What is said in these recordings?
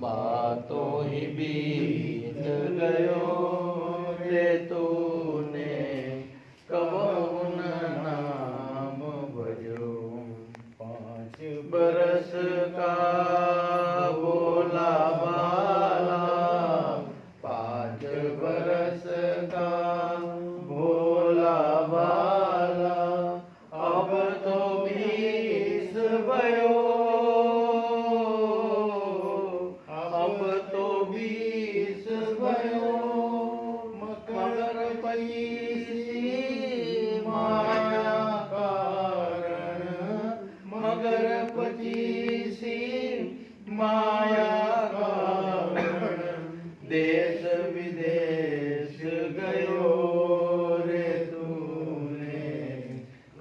बातों ही बीत गयो रे तूने कबहु न नाम भजो। 5 बरस का बोला बाला, 5 बरस का भोला बाला, अब तो 20 भयो, अब तो 20 भयो। मगर 25 माया कारण, मगर 25 माया कारण, देश विदेश गयो रे तूने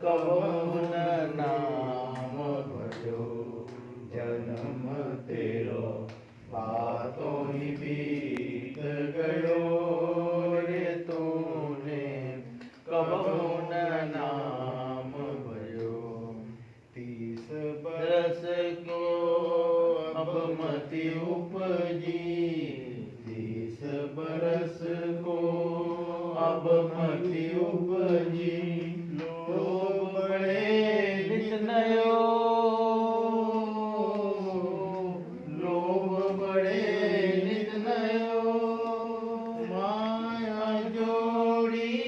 कबहु न नाम भजो। जन्म तेरो बातों ही बीत गयो रे तूने कबहु न नाम भजो। 30 बरस को अब मति उपजी, 30 बरस को अब मति उपजी। लोग बड़े नित नयो, लोग बड़े नित नयो। माया जोड़ी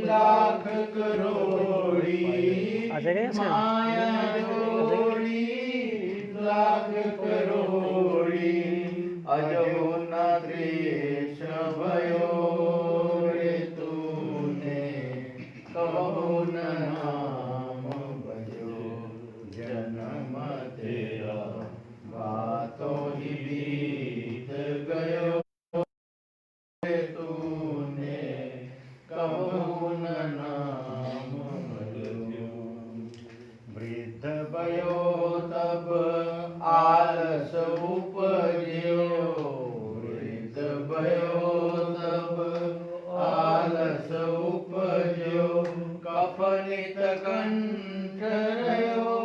लाख करोड़ी, माया जोड़ी लाख करोड़ी। अजो न द्वेष भयो रे तूने कबहु न नाम भजो। जन्म तेरा बातों ही बीत गयो रे तूने कबहु न नाम भजो। वृद्ध भयो तब आलस उपज्यो, वृद्ध भयो तब आलस उपज्यो। कफनित कंठ रयो,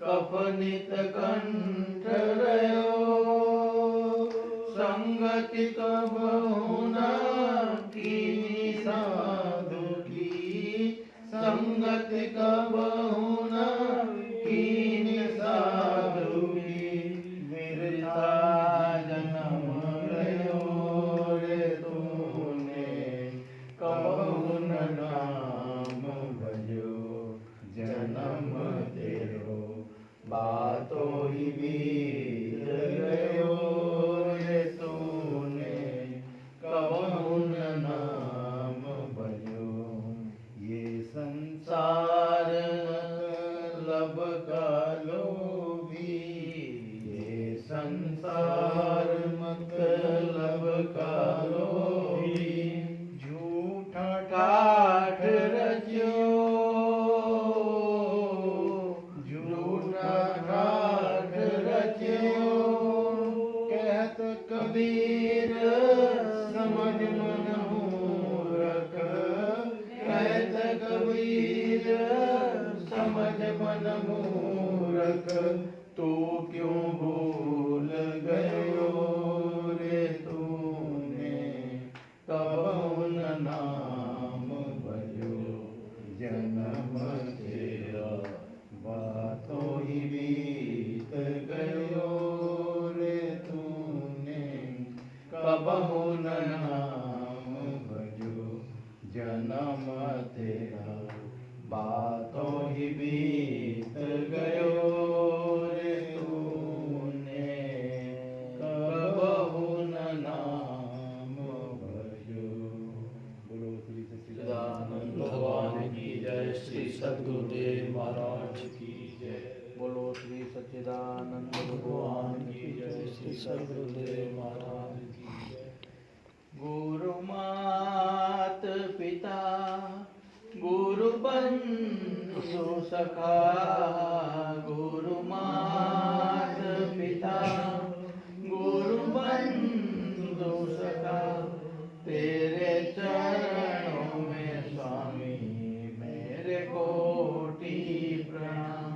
कफनित कंठ रयो। संगति कबहु न कीनी साधु की, संगति कबहु न कीनी साधु की। विरता जन्म रयो रे तूने कबहु न नाम भजो। जन्म तेरो बातों ही बीत गयो रे तूने कबहु न नाम भजो। ये संसार मतलब का लोभी, ये संसार मतलब का लोभी। झूठा ठाठ रच्यो, झूठा ठाठ रच्यो। कहत कबीर समझ मन मूरख, कहत कबीर समझ मन मूरख। तू क्यों भूल गयो रे तूने कबहु न नाम भजो। जन्म तेरा बातों ही बीत गयो रे तूने कबहु न नाम भजो। जन्म तेरा बातों ही बीत गयो रे तूने कबहु न नाम भजो। बोलो श्री सच्चिदानंद भगवान की जय। श्री सद्गुरुदेव महाराज की जय। बोलो श्री सच्चिदानंद भगवान की जय। श्री सद्गुरुदेव महाराज की जय। गुरु मात पिता गुरु बंधु सखा, गुरु मात पिता गुरु बंधु सखा। तेरे चरणों में स्वामी मेरे कोटि प्रणाम,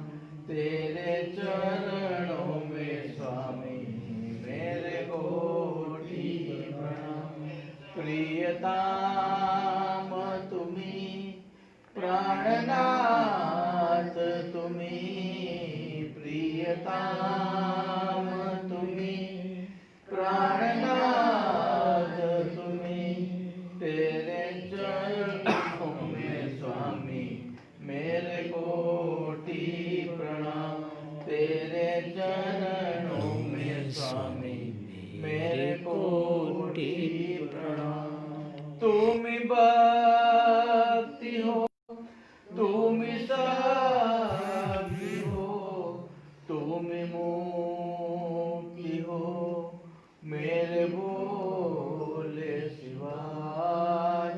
तेरे चरणों प्रियताम तुम्ही प्राणनाथ तुम्ही प्रियताम तुम्ही प्राणनाथ तुम्ही तेरे चरणों में स्वामी मेरे कोटि प्रणाम तेरे चरणों में स्वामी मेरे कोटि प्रणाम तुम्ही भक्ति हो तुम्ही शक्ति हो तुम्ही मुक्ति हो मेरे बोले शिवा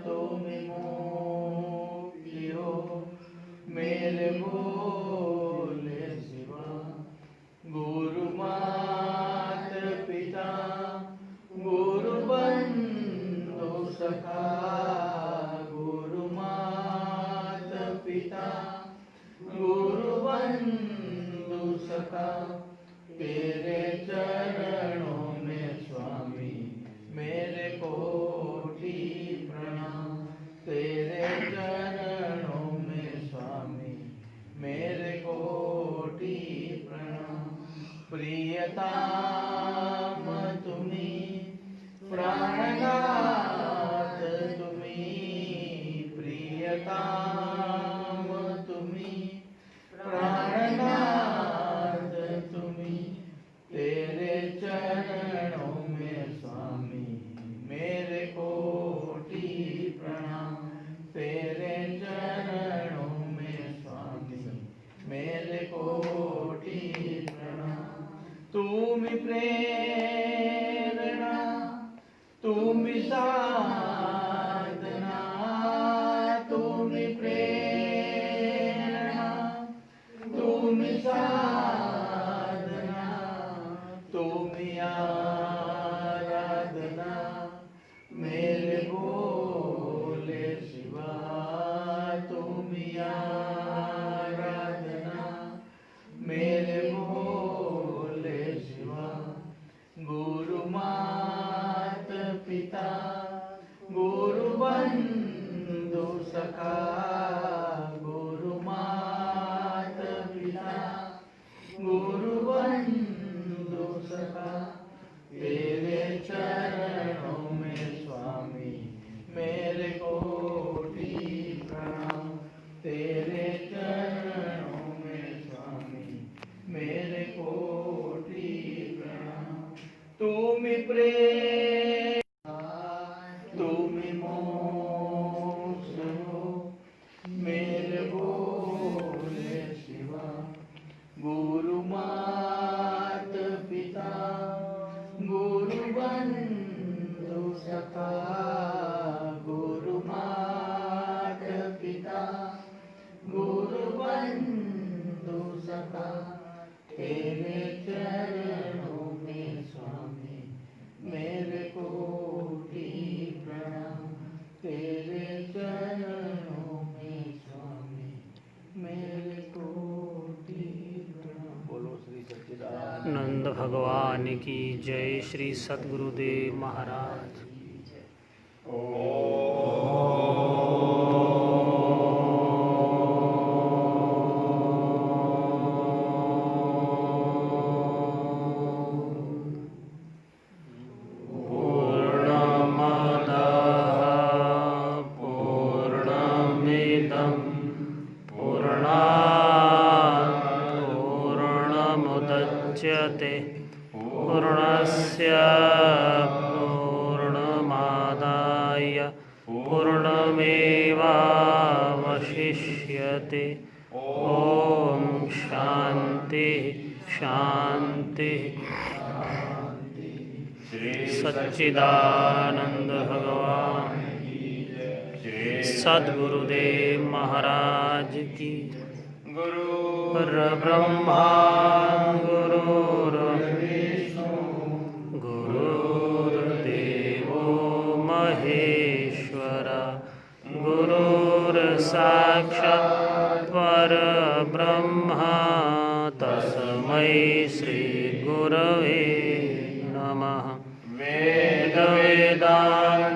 तुम्ही मुक्ति हो मेरे बोले शिवा गुरु मात पिता गुरु बंधु सखा गुरु मात पिता गुरु बंधु सखा तेरे चरणों में स्वामी मेरे कोटि प्रणाम तेरे चरणों में स्वामी मेरे कोटि प्रणाम प्रियताम तुम्ही प्राणनाथ तुम्ही प्रियताम तुम्ही प्राणनाथ तुम्ही तेरे चरणों में स्वामी मेरे कोटि प्रणाम तेरे चरणों में स्वामी मेरे कोटि प्रणाम तुम्ही प्रेरणा तुम्ही साधना तुम्ही प्रेरणा तुम्ही साधना तुम्ही आराधना मेरे बोले शिवा तुम्ही आराधना मेरे बोले शिवा गुरु मात पिता गुरु बंधु सखा गुरु मात पिता गुरु बंधु सखा तेरे चरणों में स्वामी मेरे कोटि प्रणाम तेरे चरणों में स्वामी मेरे कोटि प्रणाम तुम्ही प्रेम तुम्ही मोक्ष हो मेरे बोले शिवा गुरु मात पिता गुरु बंधु सखा गुरु मात पिता गुरु बंधु सखा तेरे चरणों में स्वामी मेरे कोटि प्रणाम तेरे चरणों में स्वामी मेरे कोटि प्रणाम बोलो श्री सच्चिदानंद भगवान की जय। श्री सद्गुरुदेव महाराज पूर्णस्य पूर्णमादाय पूर्णमेवावशिष्यते। ओम शांति शांति। सच्चिदानंद भगवान सद्गुरुदेव महाराज की। गुरुर्ब्रह्मा गुरुर्देवो महेश्वरा गुरुर्साक्षात् परब्रह्मा तस्मै श्री गुरवे नमः। वेद वेदान्तसन्निष्ठं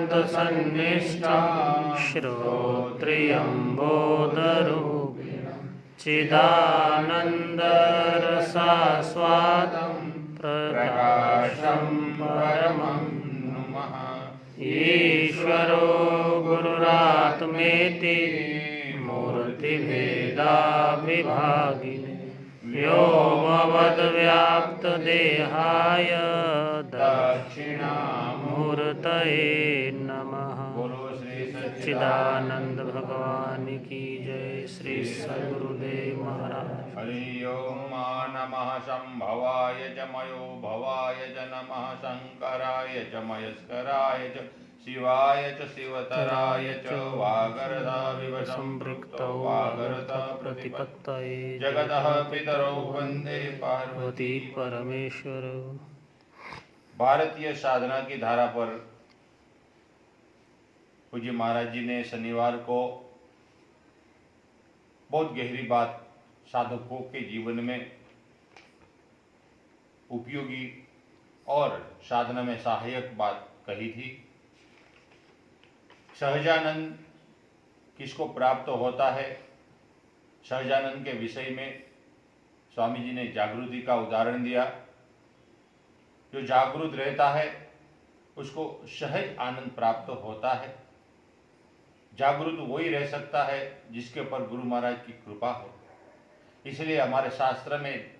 श्रोत्रियं बोधरूपिणं चिदानन्दरसास्वादं प्रकाशं परमं नुमः। ईश्वरो गुरुरात्मेति मूर्तिभेदाविभागिने व्योमवद्व्याप्तदेहाय दक्षिणामूर्तये नमः। बोलो श्री चिदानंद भगवान की जय। श्री सद्गुरुदेव महाराज। हरि ओम नमः शंभवाय च मयो भवाय च नमः शंकराय च मयस्कराय च शिवाय च शिवतराय च वागर्धाविव संपृक्तौ वागर्ध प्रतिपत्तये जगतः पितरौ वंदे पार्वती भगवती परमेश्वर। भारतीय साधना की धारा पर पूज्य महाराज जी ने शनिवार को बहुत गहरी बात साधकों के जीवन में उपयोगी और साधना में सहायक बात कही थी। सहजानंद किसको प्राप्त होता है, सहजानंद के विषय में स्वामी जी ने जागृति का उदाहरण दिया। जो जागृत रहता है उसको सहज आनंद प्राप्त होता है। जागृत वही रह सकता है जिसके ऊपर गुरु महाराज की कृपा हो। इसलिए हमारे शास्त्र में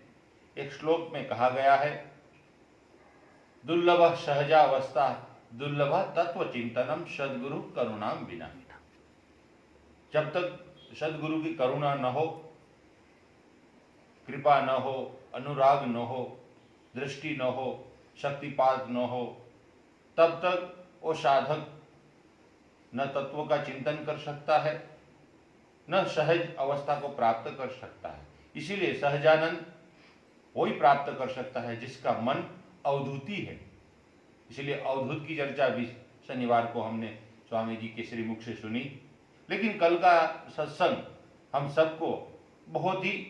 एक श्लोक में कहा गया है, दुर्लभ सहजावस्था दुर्लभ तत्व चिंतनम सदगुरु करुणाम बिना। जब तक सदगुरु की करुणा न हो, कृपा न हो, अनुराग न हो, दृष्टि न हो, शक्तिपात न हो, तब तक वो साधक न तत्व का चिंतन कर सकता है, न सहज अवस्था को प्राप्त कर सकता है। इसीलिए सहजानंद वही प्राप्त कर सकता है जिसका मन अवधूति है। इसलिए अवधूत की चर्चा भी शनिवार को हमने स्वामी जी के श्रीमुख से सुनी। लेकिन कल का सत्संग हम सबको बहुत ही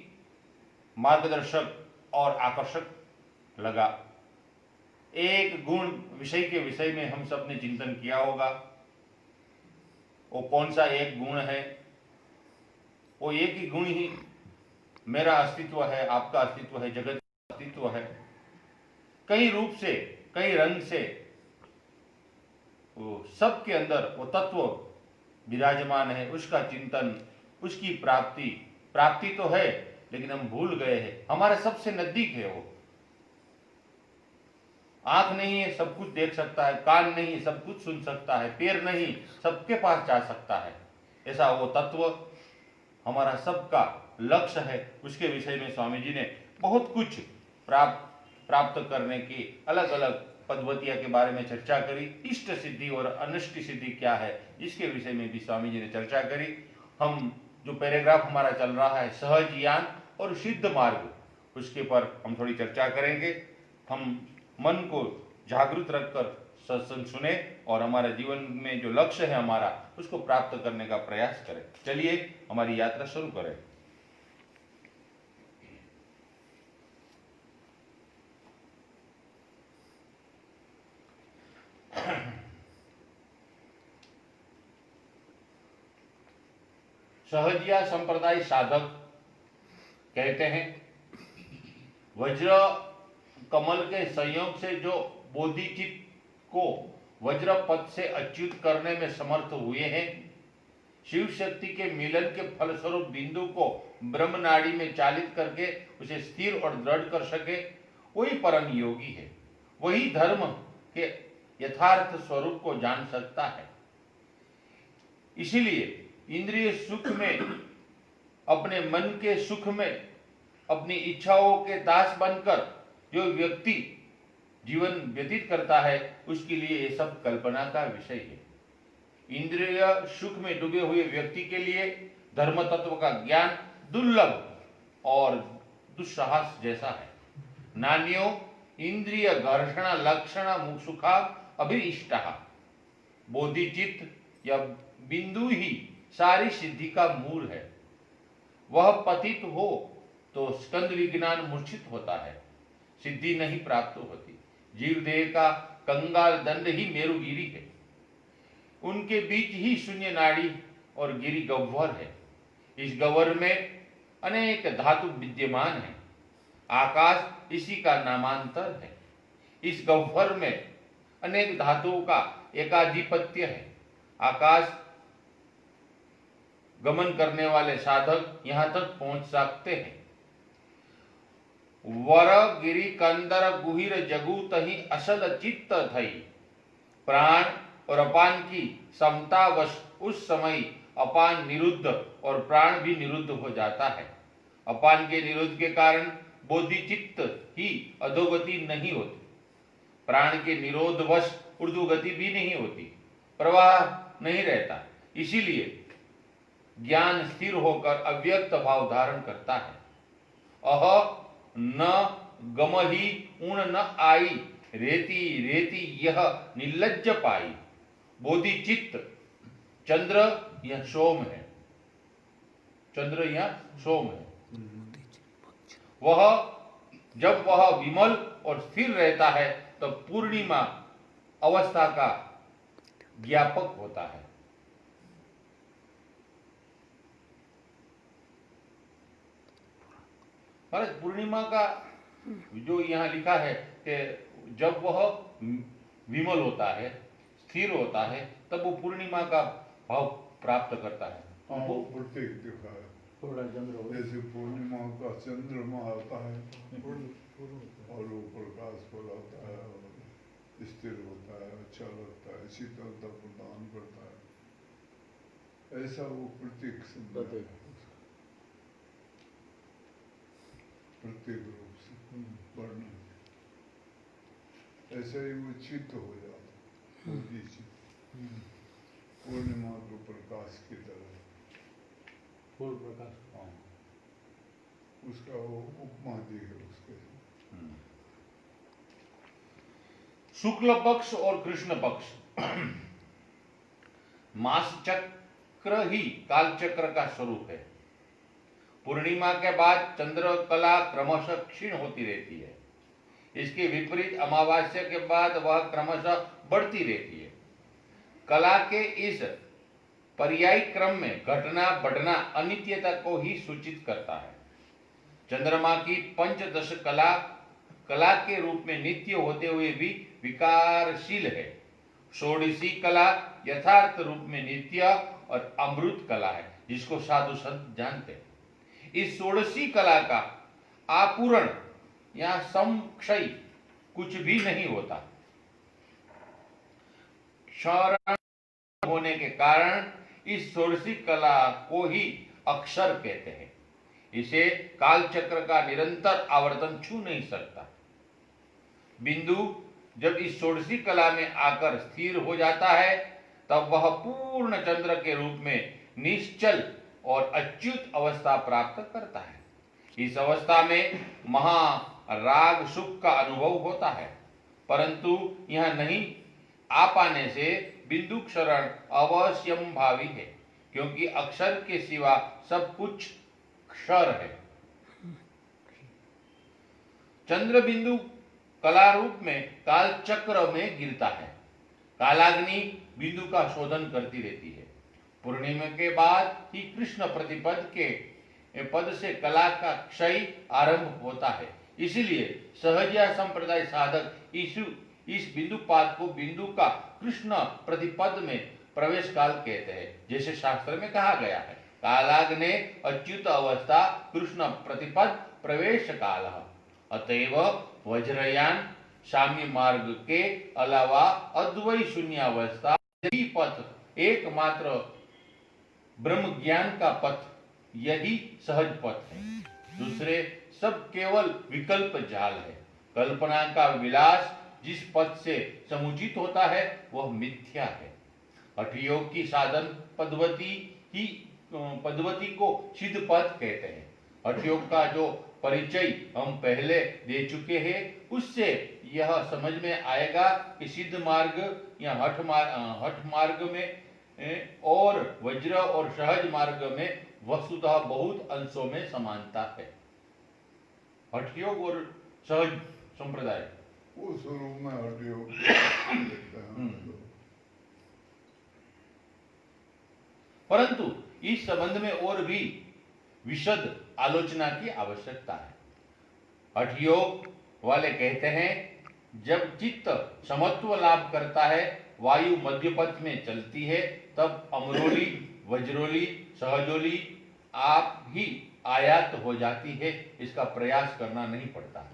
मार्गदर्शक और आकर्षक लगा। एक गुण विषय के विषय में हम सब ने चिंतन किया होगा। वो कौन सा एक गुण है? वो एक ही गुण ही मेरा अस्तित्व है, आपका अस्तित्व है, जगत का अस्तित्व है। कई रूप से, कई रंग से वो सबके अंदर वो तत्व विराजमान है। उसका चिंतन, उसकी प्राप्ति तो है, लेकिन हम भूल गए हैं। हमारे सबसे नजदीक है वो। आंख नहीं है सब कुछ देख सकता है, कान नहीं सब कुछ सुन सकता है, पैर नहीं सबके पास जा सकता है। ऐसा वो तत्व हमारा सबका लक्ष्य है। उसके विषय में स्वामी जी ने बहुत कुछ प्राप्त करने की अलग अलग पद्धतियों के बारे में चर्चा करी। इष्ट सिद्धि और अनिष्ट सिद्धि क्या है, इसके विषय में भी स्वामी जी ने चर्चा करी। हम जो पैराग्राफ हमारा चल रहा है सहज ज्ञान और सिद्ध मार्ग, उसके पर हम थोड़ी चर्चा करेंगे। हम मन को जागृत रखकर सत्संग सुने और हमारे जीवन में जो लक्ष्य है हमारा, उसको प्राप्त करने का प्रयास करें। चलिए हमारी यात्रा शुरू करें। सहजिया संप्रदाय साधक कहते हैं, वज्र कमल के संयोग से जो बोधिचित्त को वज्र पद से अच्युत करने में समर्थ हुए हैं, शिव शक्ति के मिलन के फलस्वरूप बिंदु को ब्रह्म नाड़ी में चालित करके उसे स्थिर और दृढ़ कर सके, वही परम योगी है। वही धर्म के यथार्थ स्वरूप को जान सकता है। इसीलिए इंद्रिय सुख में, अपने मन के सुख में, अपनी इच्छाओं के दास बनकर जो व्यक्ति जीवन व्यतीत करता है, उसके लिए ये सब कल्पना का विषय है। इंद्रिय सुख में डूबे हुए व्यक्ति के लिए धर्म तत्व का ज्ञान दुर्लभ और दुस्साहस जैसा है। नान्यो इंद्रिय घर्षण लक्षण सुखा अभिष्टा। बोधिचित्त या बिंदु ही सारी सिद्धि का मूल है। वह पतित हो तो स्कंद विज्ञान मूर्छित होता है, सिद्धि नहीं प्राप्त होती। जीव देह का कंगाल दंड ही मेरुगिरी है। उनके बीच ही शून्य नाड़ी और गिरी गह्वर है। इस गह्वर में अनेक धातु विद्यमान है। आकाश इसी का नामांतर है। इस गह्वर में अनेक धातुओं का एकाधिपत्य है। आकाश गमन करने वाले साधक यहां तक पहुंच सकते हैं। वर गिरी कंदर गुहिर जगू तही असल चित्त थई। प्राण और अपान की समतावश उस समय अपान निरुद्ध और प्राण भी निरुद्ध हो जाता है। अपान के निरुद्ध के कारण बोधिचित्त ही अधोगति नहीं होती। प्राण के निरोधवश ऊर्ध्वगति भी नहीं होती, प्रवाह नहीं रहता। इसीलिए ज्ञान स्थिर होकर अव्यक्त भाव धारण करता है। अह न गम ही ऊण न आई, रेती रेती यह निर्लज्ज पाई। बोधिचित्त चंद्र यह सोम है। चंद्र यह सोम है। जब वह विमल और स्थिर रहता है तो पूर्णिमा अवस्था का ज्ञापक होता है। महाराज, पूर्णिमा का जो यहाँ लिखा है कि जब वह विमल होता है, स्थिर होता है, तब वो पूर्णिमा का भाव प्राप्त करता है। हाँ, वो प्रत्येक दिखा है। जैसे पूर्णिमा का चंद्रमा आता है और वो प्रकाश फैलाता है और स्थिर होता है, अच्छा लगता है, शीतलता प्रदान करता है, ऐसा वो प्रत्येक प्रत्येक रूप से वर्णन, ऐसा ही वो चित्त हो जाता है। पूर्णिमा के प्रकाश की तरह पूर्ण प्रकाश। हाँ, उसका वो उपमा दी है उसके। शुक्ल पक्ष और कृष्ण पक्ष मास चक्र ही काल चक्र का स्वरूप है। पूर्णिमा के बाद चंद्र कला क्रमशः क्षीण होती रहती है। इसके विपरीत अमावास्या के बाद वह क्रमशः बढ़ती रहती है। कला के इस पर्यायी क्रम में घटना बढ़ना अनित्यता को ही सूचित करता है। चंद्रमा की पंचदश कला के रूप में नित्य होते हुए भी विकारशील है। षोडशी कला यथार्थ रूप में नित्य और अमृत कला है, जिसको साधु संत जानते हैं। इस षोडशी कला का आपूरण या संक्षय कुछ भी नहीं होता। क्षरण होने के कारण इस षोडशी कला को ही अक्षर कहते हैं। इसे काल चक्र का निरंतर आवर्तन छू नहीं सकता। बिंदु जब इस षोडशी कला में आकर स्थिर हो जाता है, तब वह पूर्ण चंद्र के रूप में निश्चल और अच्युत अवस्था प्राप्त करता है। इस अवस्था में महाराग सुख का अनुभव होता है, परंतु यह नहीं आ पाने से बिंदु क्षरण अवश्यम भावी है, क्योंकि अक्षर के सिवा सब कुछ क्षर है। चंद्र बिंदु कला रूप में काल चक्र में गिरता है। कालाग्नि बिंदु का शोधन करती रहती है। पूर्णिमा के बाद ही कृष्ण प्रतिपद के पद से कला का क्षय आरंभ होता है। इसलिए सहजिया संप्रदाय साधक इस बिंदुपात को बिंदु का कृष्ण प्रतिपद में प्रवेश काल कहते हैं। जैसे शास्त्र में कहा गया है, कालाग्ने अच्युत अवस्था कृष्ण प्रतिपद प्रवेश काल। अतएव वज्रयान साम्य मार्ग के अलावा अद्वैत शून्यावस्था यही पथ एकमात्र ब्रह्म ज्ञान का पथ, यही सहज पथ है। दूसरे सब केवल विकल्प जाल है। कल्पना का विलास जिस पथ से समुचित होता है वह मिथ्या है। हठयोग की साधन पद्धति को सिद्ध पथ कहते हैं। हठयोग का जो परिचय हम पहले दे चुके हैं, उससे यह समझ में आएगा कि सिद्ध मार्ग या हठ मार्ग में और वज्र और सहज मार्ग में वस्तुतः बहुत अंशों में समानता है। हठयोग और सहज संप्रदाय वो स्वरूप में हट योग देखते हैं। परंतु इस संबंध में और भी विशद आलोचना की आवश्यकता है। हठ योग वाले कहते हैं जब चित्त समत्व लाभ करता है, वायु मध्य पथ में चलती है, तब अमरोली, वज्रोली, सहजोली आप ही आयात हो जाती है, इसका प्रयास करना नहीं पड़ता।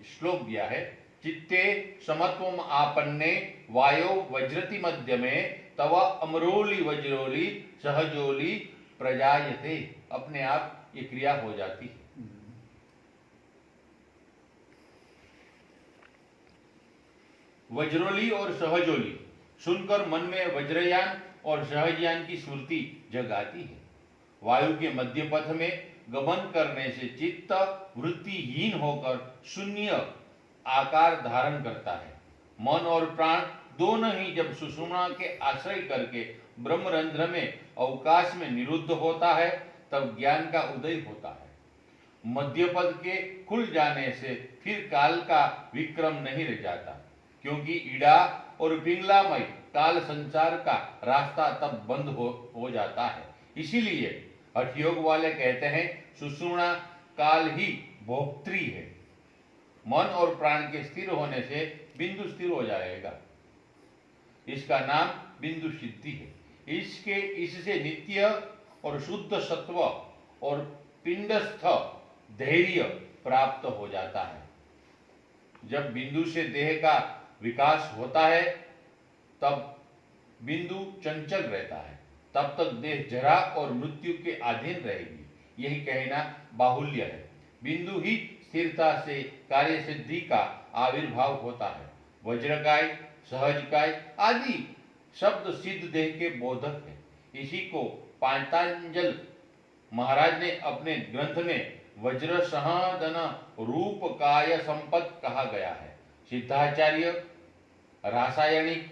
श्लोक दिया है, चित्ते समत्वम आपन्ने वायो वज्रति मध्य में तव अमरोली वज्रोली सहजोली प्रजायते। अपने आप ये क्रिया हो जाती है। वज्रोली और सहजोली सुनकर मन में वज्रयान और सहजयान की स्मृति जग आती है। वायु के मध्य पथ में गमन करने से चित्त वृत्तिहीन होकर शून्य आकार धारण करता है। मन और प्राण दोनों ही जब सुषुम्ना के आश्रय करके ब्रह्मरंध्र में अवकाश में निरुद्ध होता है, तब ज्ञान का उदय होता है। मध्य पद के खुल जाने से फिर काल का विक्रम नहीं रह जाता, क्योंकि ईड़ा और पिंगलामय काल संचार का रास्ता तब बंद हो जाता है। इसीलिए हठ योग वाले कहते हैं सुषुम्ना काल ही भोक्त्री है। मन और प्राण के स्थिर होने से बिंदु स्थिर हो जाएगा। इसका नाम बिंदु सिद्धि है। इससे नित्य और शुद्ध सत्व और पिंडस्थ धैर्य प्राप्त हो जाता है। जब बिंदु से देह का विकास होता है, तब बिंदु चंचल रहता है, तब तक देह जरा और मृत्यु के अधीन रहेगी। यही कहना बाहुल्य है। बिंदु ही स्थिरता से कार्य सिद्धि का आविर्भाव होता है। वज्रकाय, सहजकाय आदि शब्द सिद्ध देह के बोधक है। इसी को पांतांजल महाराज ने अपने ग्रंथ में वज्र सहदन रूप काय संपत कहा गया है। सिद्धाचार्य, रासायनिक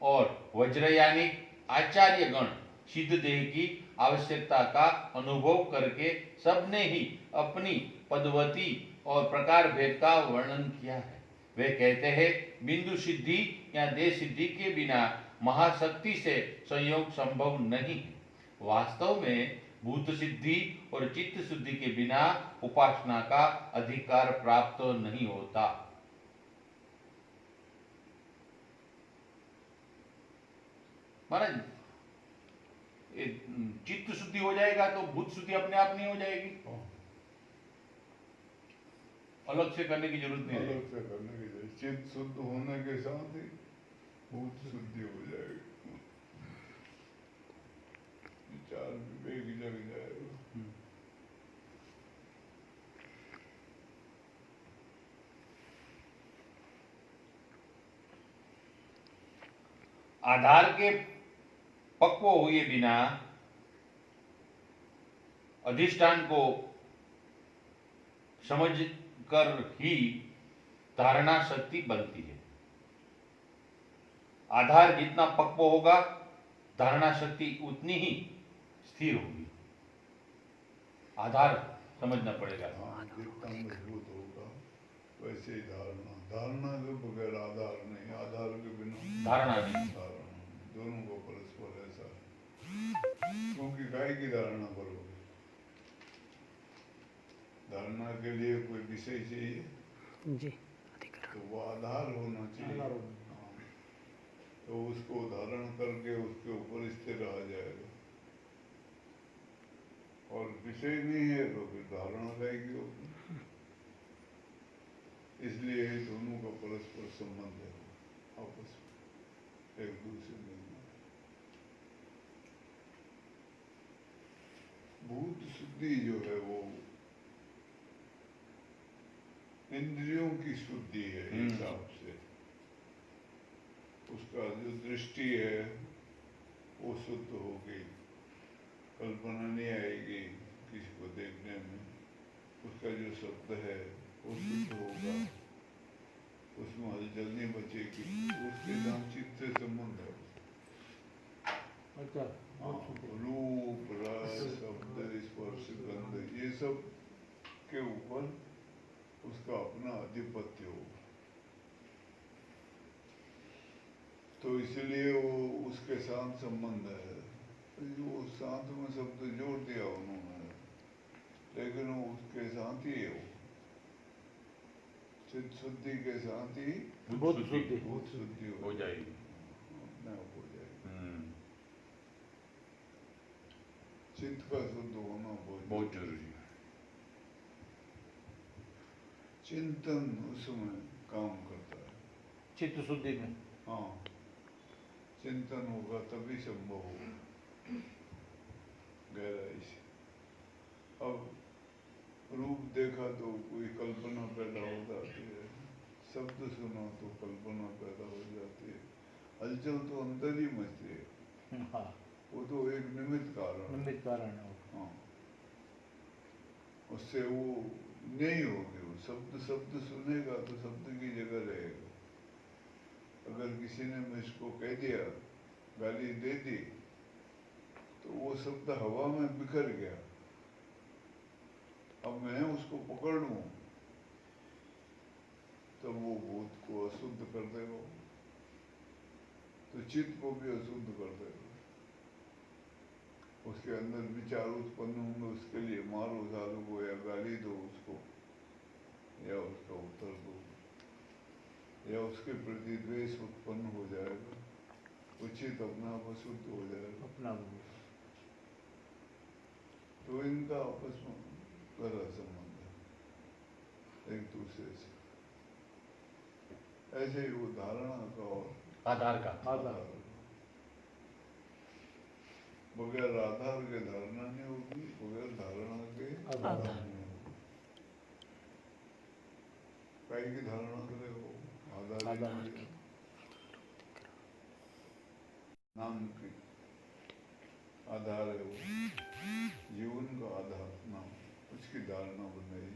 और वज्रयानिक आचार्य गण सिद्ध देह की आवश्यकता का अनुभव करके सबने ही अपनी पदवती और प्रकार भेद का वर्णन किया है। वे कहते हैं बिंदु सिद्धि या देह सिद्धि के बिना महाशक्ति से संयोग संभव नहीं है। वास्तव में भूत सिद्धि और चित्त सिद्धि के बिना उपासना का अधिकार प्राप्त नहीं होता। महाराज, चित्त शुद्धि हो जाएगा तो भूत शुद्धि अपने आप नहीं हो जाएगी? अलग से करने की जरूरत नहीं है। अलग से करने की जरूरत। चित्त शुद्ध होने के साथ ही भूत शुद्धि हो जाएगी। विचार विवेक जग जाएगा। आधार के पक्व हुए बिना अधिष्ठान को समझ कर ही धारणा शक्ति बनती है। आधार जितना पक्व होगा, धारणा शक्ति उतनी ही स्थिर होगी। आधार समझना पड़ेगा। हाँ, जितना मजबूत होगा वैसे ही धारणा। धारणा के बगैर आधार नहीं, आधार के बिना धारणा नहीं। धारणा, दोनों को परस्पर ऐसा है। क्योंकि गाय की धारणा करोगे, धारणा के लिए कोई विषय चाहिए जी, तो वो आधार होना चाहिए। हाँ, तो उसको धारण करके उसके ऊपर स्थिर रहा जाएगा। और विषय नहीं है तो फिर धारणा रहेगी अपनी। इसलिए दोनों का परस्पर संबंध है, आपस में एक दूसरे में। भूत शुद्धि जो है वो इंद्रियों की शुद्धि है हिसाब से। उसका जो दृष्टि है वो शुद्ध होगी, कल्पना नहीं आएगी किसी को देखने में। उसका जो शब्द है वो शुद्ध होगा, उसमें हलचल नहीं बचेगी। उसके साथ चित्त से संबंध है। अच्छा, रूप, रस, शब्द, स्पर्श, गंध, ये सब के ऊपर उसका अपना आधिपत्य हो। तो इसलिए वो उसके साथ संबंध है। वो साथ में शब्द जोड़ दिया उन्होंने, लेकिन वो उसके साथ ही है। वो चित्त शुद्धि के साथ ही बुद्ध शुद्धि भूत शुद्धि हो जाएगी। अपने आप हो जाएगी। हम्म, चित्त का शुद्ध होना बहुत जरूरी है। चिंतन उसमें काम करता है। चित्त शुद्धि में। हाँ, चिंतन होगा तभी संभव होगा गहराई से। अब रूप देखा तो कोई कल्पना पैदा हो जाती है, शब्द सुना तो कल्पना पैदा हो जाती है। हलचल तो अंदर ही मचती है। हाँ, वो तो एक निमित्त कारण है। निमित्त कारण है वो। हाँ, उससे वो नहीं होगी। वो शब्द शब्द सुनेगा तो शब्द की जगह रहेगा। अगर किसी ने मुझको कह दिया, गाली दे दी, तो वो शब्द हवा में बिखर गया। अब मैं उसको पकड़ लूं तो वो भूत को अशुद्ध कर देगा, तो चित्त को भी अशुद्ध कर देगा। उसके अंदर विचार उत्पन्न होंगे, उसके लिए मारो सालों को या गाली दो उसको या उसका उत्तर दो या उसके प्रति द्वेष उत्पन्न हो जाएगा, उचित अपना आप अशुद्ध हो जाएगा। अपना तो इनका आपस में गहरा संबंध है एक दूसरे से। ऐसे ही वो धारणा का और आधार का आधार। बगैर आधार के धारणा नहीं होगी, बगैर धारणा के आधार। नहीं होगी। कई की धारणा करे हो आधार ही आधार नहीं है। नाम की आधार है वो, जीवन का आधार नाम, उसकी धारणा बनाई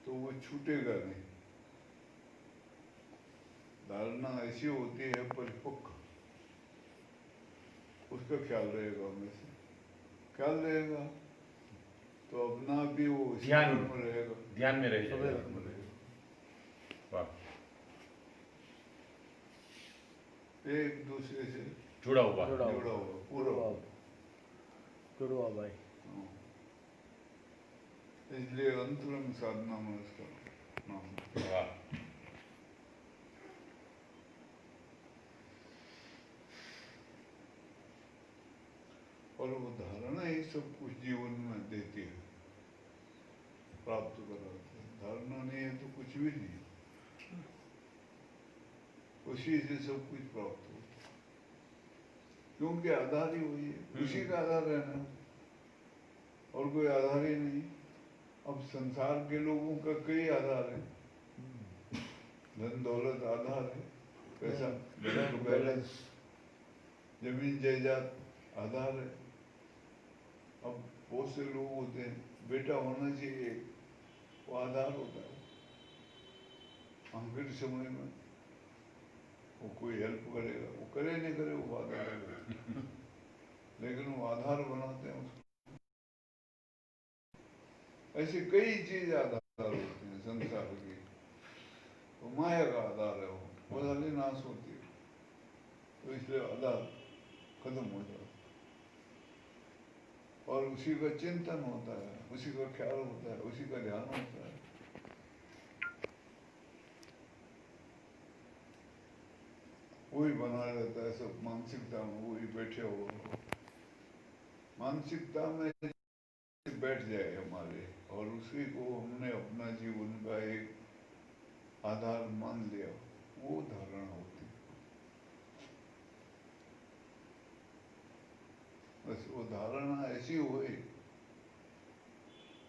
तो वो छूटेगा नहीं। धारणा ऐसी होती है परिपक्व, उसका ख्याल रहेगा हमेशा। ख्याल रहेगा तो अपना भी वो ध्यान में रहेगा, ध्यान में रह सवेरे जाएगा। में रहेगा। वाह, एक दूसरे से जुड़ा हुआ जुड़ा हुआ पूरा। जुड़वा भाई। हाँ। इसलिए अंतरंग साधना में इसका नाम। वाह, और वो धारणा ही सब कुछ जीवन में देती है, प्राप्त कराती है। धारणा नहीं है तो कुछ भी नहीं, उसी से सब कुछ प्राप्त हो, क्योंकि आधार ही वही है, उसी का आधार रहना और कोई आधार ही नहीं। अब संसार के लोगों का कई आधार है, धन दौलत आधार है, पैसा बैंक बैलेंस, जमीन जायदाद आधार है। अब बहुत से लोग होते हैं, बेटा होना चाहिए, वो आधार होता है। आखिरी समय में वो कोई हेल्प करेगा, वो करे नहीं करे वो आधार है, लेकिन वो आधार बनाते हैं उसको। ऐसे कई चीज आधार होती हैं संसार की। वो माया का आधार है, वो जल्दी नाश होती है, तो इसलिए आधार खत्म हो जाता है। और उसी का चिंतन होता है, उसी का ख्याल होता है, उसी का ध्यान होता है। वही बना रहता है सब मानसिकता में, वही बैठे हो मानसिकता में बैठ जाए हमारे, और उसी को हमने अपना जीवन का एक आधार मान लिया, वो धारणा होती है। बस वो धारणा ऐसी हुई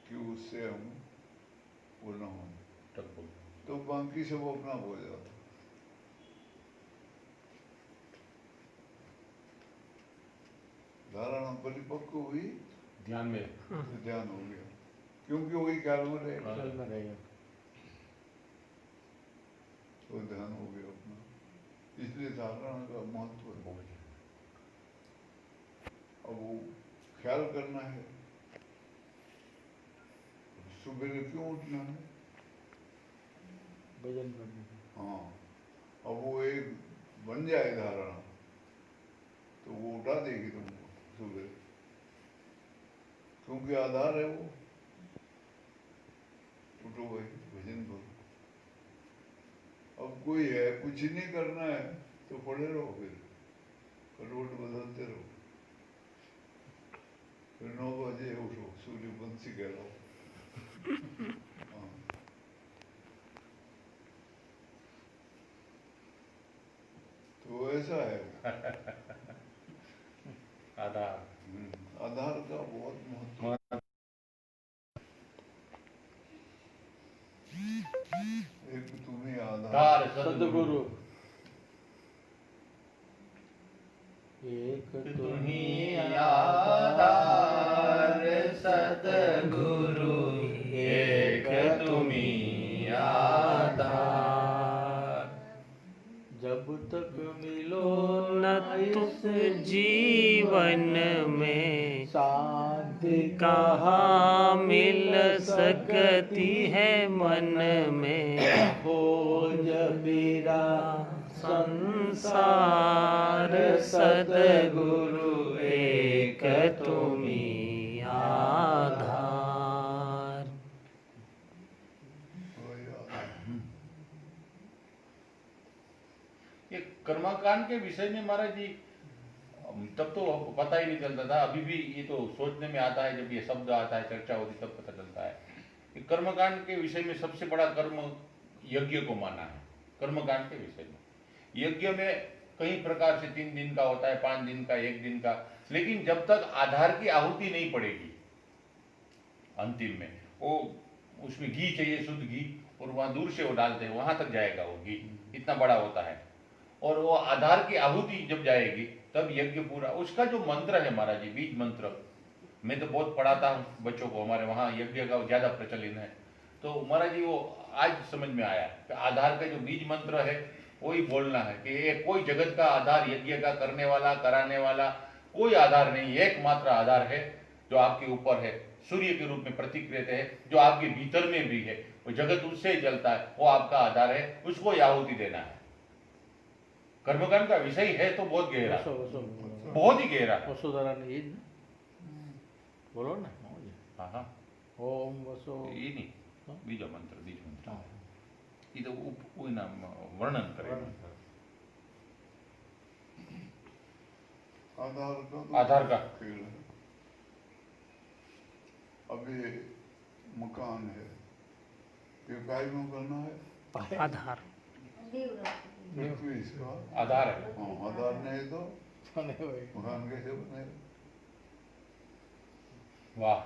कि उससे हम वो न हो, तो बाकी सब अपना हो जाता। धारणा परिपक्व हुई, ध्यान में तो ध्यान हो गया, क्योंकि वही ख्याल में रहेगा, ख्याल में रहेगा, तो ध्यान हो गया अपना। इसलिए धारणा का महत्व है। अब वो ख्याल करना है, सुबह क्यों उठना है, भजन करने की। हाँ, अब वो एक बन जाए धारणा तो वो उठा देगी तुमको सुबह, क्योंकि आधार है वो। उठो भाई भजन करो। अब कोई है कुछ नहीं करना है तो पड़े रहो, फिर करवट बदलते रहो, फिर 9 बजे उठो, सूर्यवंशी कह रहा हूँ। हाँ। तो ऐसा है आधार। आधार का बहुत महत्व। एक तुम्हें आधार आधार सदगुरु एक तुम्ही आधार सद्गुरु, एक तुम्ही आधार। जब तक मिलो न तुम जीवन में शांति कहाँ मिल सकती है मन में। हो जबीरा संसार सद्गुरु एक तुम्ही आधार। वही आधार। ये कर्मकांड के विषय में महाराज जी तब तो पता ही नहीं चलता था, अभी भी ये तो सोचने में आता है, जब ये शब्द आता है, चर्चा होती तब पता चलता है कि कर्मकांड के विषय में सबसे बड़ा कर्म यज्ञ को माना है। कर्मकांड के विषय में यज्ञ में कई प्रकार से 3 दिन का होता है, 5 दिन का, 1 दिन का, लेकिन जब तक आधार की आहुति नहीं पड़ेगी अंतिम में, वो उसमें घी चाहिए, शुद्ध घी, और वहां दूर से वो डालते हैं, वहां तक जाएगा वो घी, इतना बड़ा होता है। और वो आधार की आहुति जब जाएगी तब यज्ञ पूरा। उसका जो मंत्र है महाराज जी, बीज मंत्र, मैं तो बहुत पढ़ाता हूँ बच्चों को, हमारे वहाँ यज्ञ का ज्यादा प्रचलन है। तो महाराज जी वो आज समझ में आया कि आधार का जो बीज मंत्र है वही बोलना है कि ये कोई जगत का आधार, यज्ञ का करने वाला, कराने वाला कोई आधार नहीं, एकमात्र आधार है जो आपके ऊपर है, सूर्य के रूप में प्रतीक रहते हैं, जो आपके भीतर में भी है, वो जगत उससे जलता है, वो आपका आधार है, उसको आहुति देना है। कर्मकांड का विषय है तो बहुत गहरा, बहुत ही गहरा। वसुधरा ने ये જ ને? બોલો ને हाँ हाँ, ओम वसो ये नहीं, हाँ? बीजो मंत्र, बीज मंत्र, हाँ। ये तो नाम वर्णन करे। आधार का तो आधार का खेल है। अब ये मकान है, ये काय में करना है? आधार। पृथ्वी इसका आधार है। हाँ, आधार नहीं तो અને હોય. मकान कैसे बनेगा? वाह,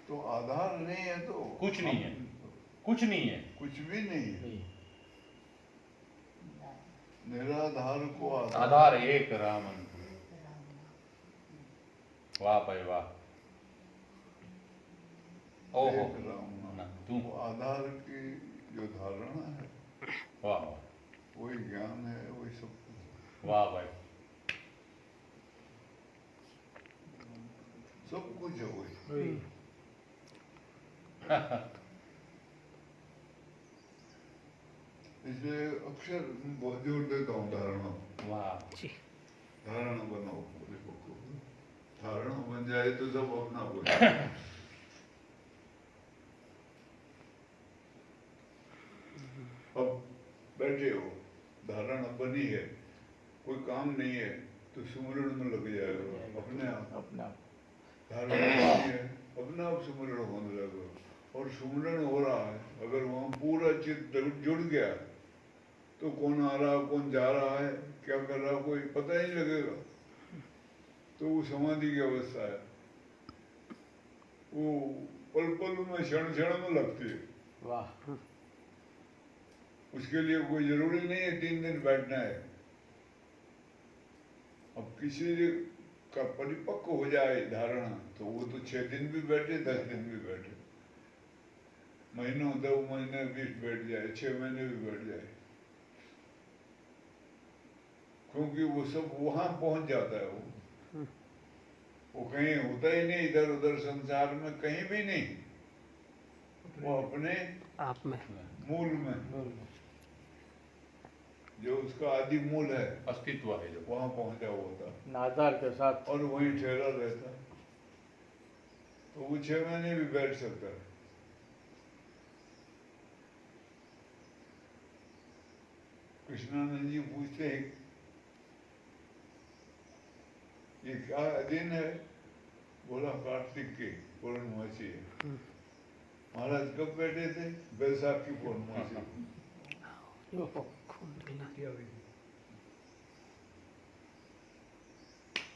तो आधार नहीं है तो कुछ नहीं है, कुछ नहीं है। कुछ भी नहीं है। નહીં. निराधार को आधार एक राम। वाह भाई वाह, ओहो, एक राम ना, तू वो आधार की जो धारणा है वाह वाह, वही ज्ञान है, वही सब कुछ है। वाह भाई, सब कुछ है वही। इसलिए अक्षर बहुत जोर देता हूँ धारणा। वाह, धारणा बनाओ पूरे को। धारणा बन जाए तो सब अपना हो जाए। अब बैठे हो, धारणा बनी है, कोई काम नहीं है तो सुमरण में लग जाएगा अपने आप। अपने आप. धारणा बनी है, अपने आप सुमरण होने लगेगा। और सुमरण हो रहा है, अगर वहाँ पूरा चित्त जुड़ गया तो कौन आ रहा, कौन जा रहा है, क्या कर रहा, कोई पता ही नहीं लगेगा। तो वो समाधि की अवस्था है, वो पल पल में, क्षण क्षण में लगती है। વાહ. उसके लिए कोई जरूरी नहीं है 3 दिन बैठना है। अब किसी का परिपक्व हो जाए धारणा तो वो तो 6 दिन भी बैठे, 10 दिन भी बैठे, महीनों 2 महीने 20 बैठ जाए, 6 महीने भी बैठ जाए, क्योंकि वो सब वहां पहुंच जाता है। वो कहीं होता ही नहीं इधर उधर संसार में, कहीं भी नहीं। वो अपने आप में मूल में, जो उसका आदि मूल है, अस्तित्व है जो, वहां पहुंचा होता आधार के साथ और वहीं ठहरा रहता, तो वो 6 महीने भी बैठ सकता है। कृष्णानंद जी पूछते हैं ये क्या दिन है? बोला कार्तिक के पूर्णमासी है। महाराज कब बैठे थे? बैसाख की पूर्णमासी।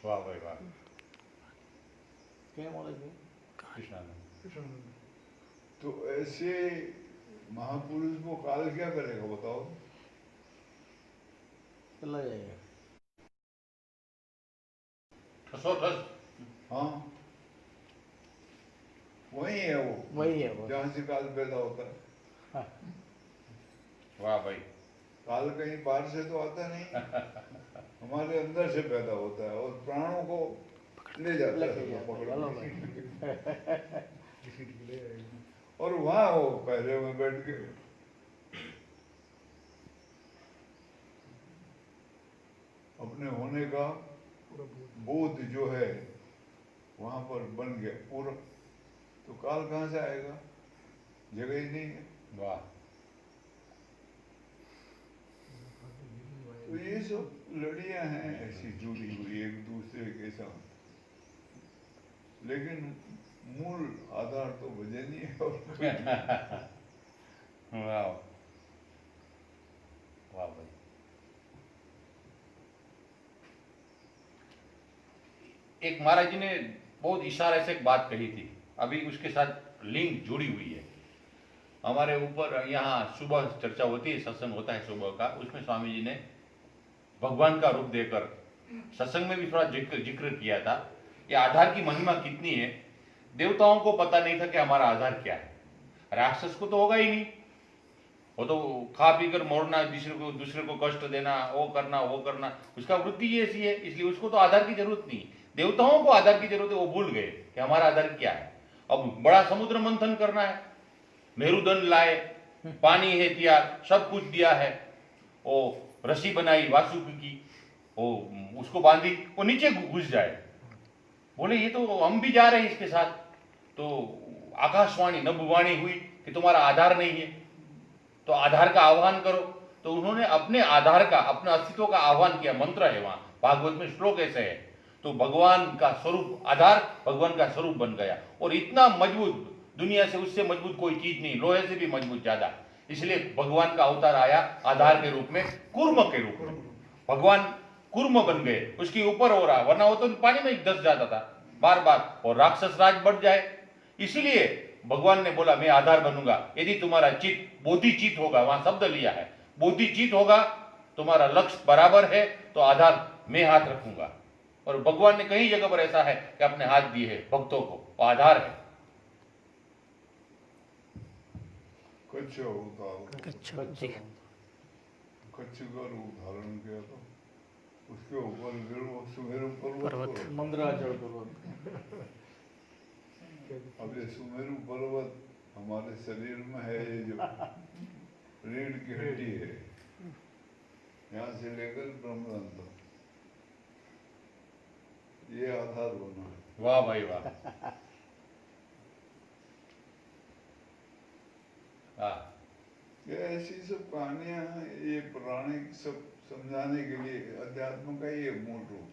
वाह भाई वाह, क्या बोले थे? कृष्णानंद। तो ऐसे महापुरुष को काल क्या करेगा बताओ? चला जाएगा। ठसोठस। हाँ, वही है वो, वही है वो। जहाँ से काल पैदा होता है। हाँ, वाह भाई, काल कहीं बाहर से तो आता नहीं, हमारे अंदर से पैदा होता है और प्राणों को ले जाता लेके है जाता है, पकड़ चलो के। भाई। और वहां वो पहले में बैठ के अपने होने का बोध जो है वहां पर बन गया पूरा, तो काल कहाँ से आएगा? जगह ही नहीं है। वाह। तो ये सब लड़ियां हैं ऐसी जुड़ी हुई एक दूसरे के साथ, लेकिन मूल आधार तो भजन ही है और कोई नहीं। वाह वाह भाई। एक महाराज जी ने बहुत इशारे से एक बात कही थी, अभी उसके साथ लिंक जुड़ी हुई है। हमारे ऊपर यहाँ सुबह चर्चा होती है, सत्संग होता है सुबह का, उसमें स्वामी जी ने भगवान का रूप देकर सत्संग में भी थोड़ा जिक्र किया था। ये आधार की महिमा कितनी है। देवताओं को पता नहीं था कि हमारा आधार क्या है, राक्षस को तो होगा ही नहीं, वो तो खा पी कर मोड़ना, दूसरे को कष्ट देना, वो करना, उसका वृत्ति ही ऐसी है, इसलिए उसको तो आधार की जरूरत नहीं। देवताओं को आधार की जरूरत है, वो भूल गए कि हमारा आधार क्या है। अब बड़ा समुद्र मंथन करना है, मेरुदंड लाए, पानी है तैयार, सब कुछ दिया है, वो रस्सी बनाई वासुकी की, वो उसको बांधी, वो नीचे घुस जाए। बोले ये तो हम भी जा रहे हैं इसके साथ। तो आकाशवाणी नभवाणी हुई कि तुम्हारा आधार नहीं है, तो आधार का आह्वान करो। तो उन्होंने अपने आधार का, अपने अस्तित्व का आह्वान किया। मंत्र है वहां, भागवत में श्लोक ऐसे है। तो भगवान का स्वरूप, आधार भगवान का स्वरूप बन गया, और इतना मजबूत, दुनिया से उससे मजबूत कोई चीज नहीं, लोहे से भी मजबूत ज्यादा। इसलिए भगवान का अवतार आया आधार के रूप में, कूर्म के रूप में। भगवान कूर्म बन गए, उसके ऊपर हो रहा, वरना वो तो पानी में ही धंस जाता था बार बार, और राक्षस राज बढ़ जाए। इसीलिए भगवान ने बोला मैं आधार बनूंगा, यदि तुम्हारा चित्त बोधि चित्त होगा, वहां शब्द लिया है, बोधि चित्त होगा, तुम्हारा लक्ष्य बराबर है, तो आधार मैं हाथ रखूंगा। और भगवान ने कई जगह पर ऐसा है कि अपने हाथ दिए हैं भक्तों को, वो आधार है। कच्छ अवतार, अच्छा जी, कच्छ का रूप धारण किया तो उसके ऊपर फिर वो सुमेरु पर्वत पर्वत। को, मंदराचल पर्वत। अब ये सुमेरु पर्वत हमारे शरीर में है, ये जो रीढ़ की हड्डी है, यहाँ से लेकर ब्रह्मांड तक, ये आधार बना है। वाह भाई वाह, ये ऐसी सब कहानियां हैं, ये पौराणिक सब समझाने के लिए अध्यात्म का ये मूल रूप,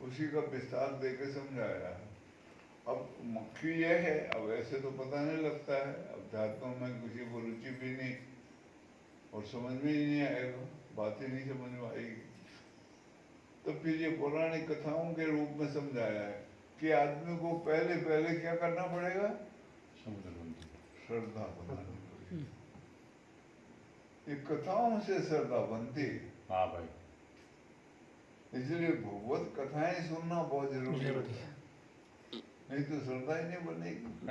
उसी का विस्तार देकर समझाया है। अब मुख्य ये है, अब ऐसे तो पता नहीं लगता है, अध्यात्म में किसी को रुचि भी नहीं और समझ में ही नहीं आएगा, बात ही नहीं समझ में आएगी। तो फिर ये पौराणिक कथाओं के रूप में समझाया है कि आदमी को पहले पहले क्या करना पड़ेगा? श्रद्धा बनानी पड़ेगी। ये कथाओं से श्रद्धा बनती है। हाँ भाई, इसलिए भगवत कथाएं सुनना बहुत जरूरी है, नहीं तो श्रद्धा ही नहीं बनेगी।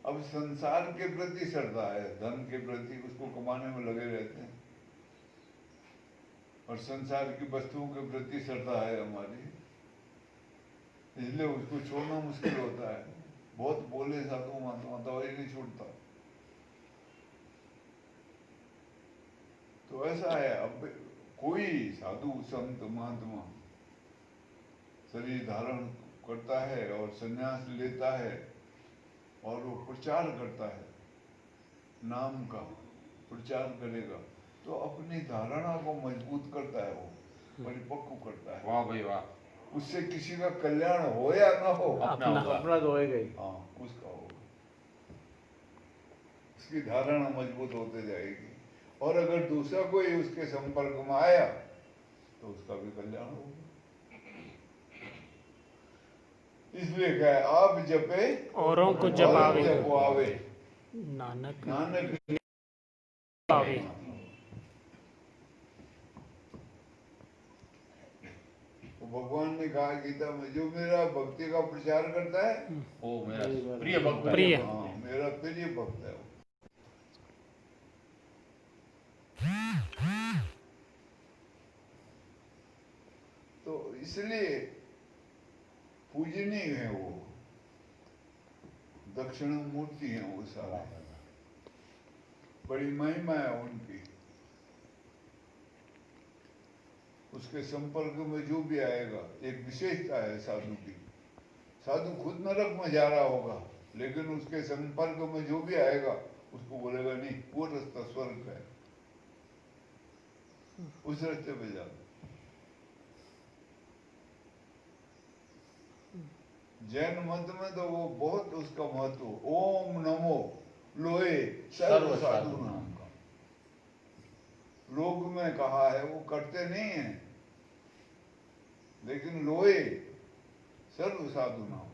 अब संसार के प्रति श्रद्धा है, धन के प्रति, उसको कमाने में लगे रहते हैं, और संसार की वस्तुओं के प्रति श्रद्धा है हमारी, इसलिए उसको छोड़ना मुश्किल होता है। बहुत बोले साधु महात्मा दवाई नहीं छूटता। तो ऐसा है, अब कोई साधु संत महात्मा शरीर धारण करता है और संन्यास लेता है और वो प्रचार करता है, नाम का प्रचार करेगा तो अपनी धारणा को मजबूत करता है, वो परिपक्व करता है। वाह भाई वाह, उससे किसी का कल्याण हो या ना हो, अपना होगा। अपना तो होएगा ही। हाँ उसका होगा, उसकी धारणा मजबूत होते जाएगी। और अगर दूसरा कोई उसके संपर्क में आया तो उसका भी कल्याण होगा। इसलिए क्या है, आप जपे औरों को और जपावे, जपवावे, नानक नानक पावे। तो भगवान ने कहा गीता में, जो मेरा भक्ति का प्रचार करता है ओ मेरा प्रिय भक्त है। प्रिय। हाँ मेरा प्रिय भक्त है वो। तो इसलिए पूजनीय है वो, दक्षिण मूर्ति है वो सारा, बड़ी महिमा है उनकी। उसके संपर्क में जो भी आएगा, एक विशेषता है साधु की, साधु खुद नरक में जा रहा होगा लेकिन उसके संपर्क में जो भी आएगा उसको बोलेगा नहीं वो रास्ता स्वर्ग है, उस रास्ते पे जा। जैन मत में तो वो बहुत उसका महत्व, ओम नमो लोहे सर्व साधु नाम का लोग में कहा है, वो करते नहीं है लेकिन लोहे सर्व साधु नाम,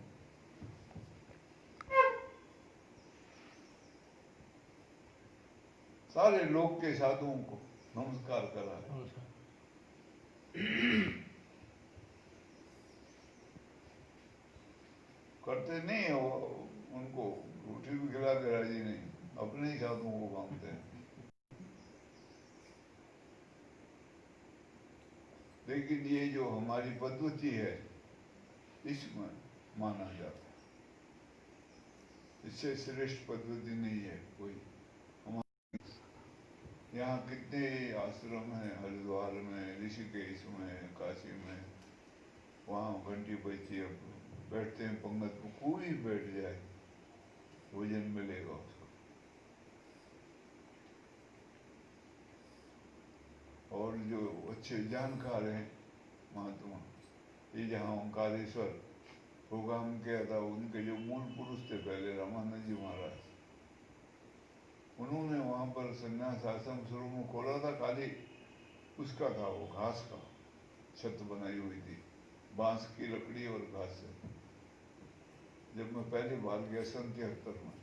सारे लोग के साधुओं को नमस्कार करा है। करते नहीं है वो, उनको रोटी भी खिला के राजी नहीं, अपने ही साधुओं को मानते हैं। लेकिन ये जो हमारी पद्धति है इसमें माना जाता है, इससे श्रेष्ठ पद्धति नहीं है कोई। हमारे यहाँ कितने आश्रम हैं, हरिद्वार में, ऋषिकेश में, काशी में, वहाँ घंटी बजती है, बैठते हैं पंगत में, कोई बैठ जाए भोजन मिलेगा उसको। और जो अच्छे जानकार हैं महात्मा, ये जहाँ ओंकारेश्वर प्रोग्राम किया था, उनके जो मूल पुरुष थे पहले, रामानंद जी महाराज, उन्होंने वहाँ पर संन्यास आश्रम शुरू में खोला था, खाली उसका था, वो घास का छत बनाई हुई थी, बांस की लकड़ी और घास से। जब मैं पहली बार गया 73 में,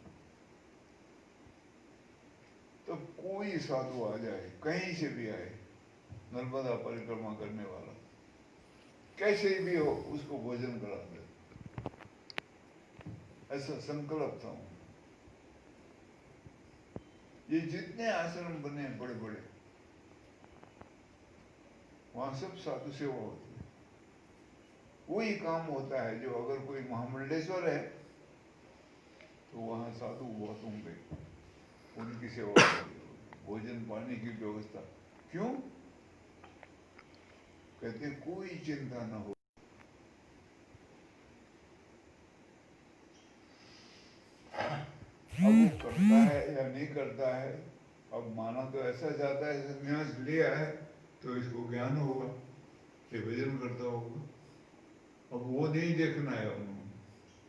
तो कोई साधु आ जाए, कहीं से भी आए, नर्मदा परिक्रमा करने वाला, कैसे भी हो, उसको भोजन करा दे, ऐसा संकल्प था। ये जितने आश्रम बने बड़े बड़े, वहां सब साधु सेवा होती है। वही काम होता है जो, अगर कोई महामंडलेश्वर है तो वहां साधु बहुत होंगे, उनकी सेवा होगी, भोजन पानी की व्यवस्था। क्यों? कहते कोई चिंता न हो, अब वो करता है या नहीं करता है। अब माना तो ऐसा जाता है, संन्यास लिया है तो इसको ज्ञान होगा, ये भजन करता होगा। अब वो नहीं देखना है उन्होंने,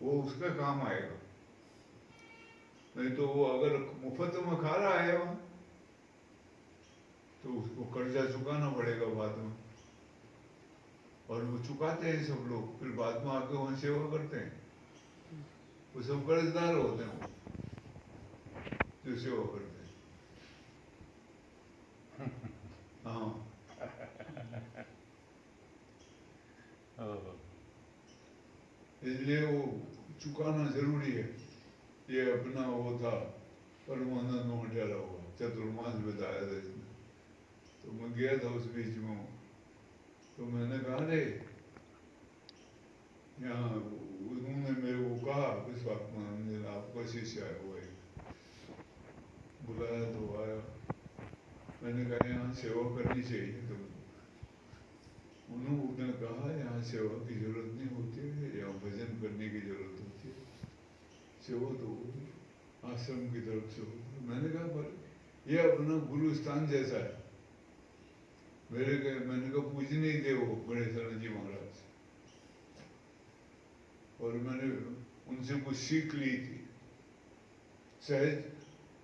वो उसका काम आएगा। नहीं तो वो अगर मुफ्त में खा रहा है वहां, तो उसको कर्जा चुकाना पड़ेगा बाद में, और वो चुकाते हैं सब लोग, फिर बाद में आके वहां सेवा करते हैं। वो सब कर्जदार होते हैं, वो जो सेवा करते हैं। हाँ, इसलिए वो चुकाना जरूरी है। ये अपना वो था, परमानंद में ठहरा हुआ, चतुर्मास बताया था इसमें। तो मैं गया था उस बीच में, तो मैंने कहा रे, यहाँ उन्होंने मेरे को कहा कहा विश्वात्मानंद ने, आपका शिष्य है वो एक, बुलाया तो आया। मैंने कहा यहाँ सेवा करनी चाहिए तुम। उन्होंने कहा यहाँ सेवा की जरूरत नहीं होती है, यहाँ भजन करने की जरूरत होती है, सेवा तो आश्रम की तरफ से होती है। मैंने कहा पर ये अपना गुरु स्थान जैसा है। मैंने कहा पूजने ही दे वो गणेशानंद जी महाराज, और मैंने उनसे कुछ सीख ली थी। सहज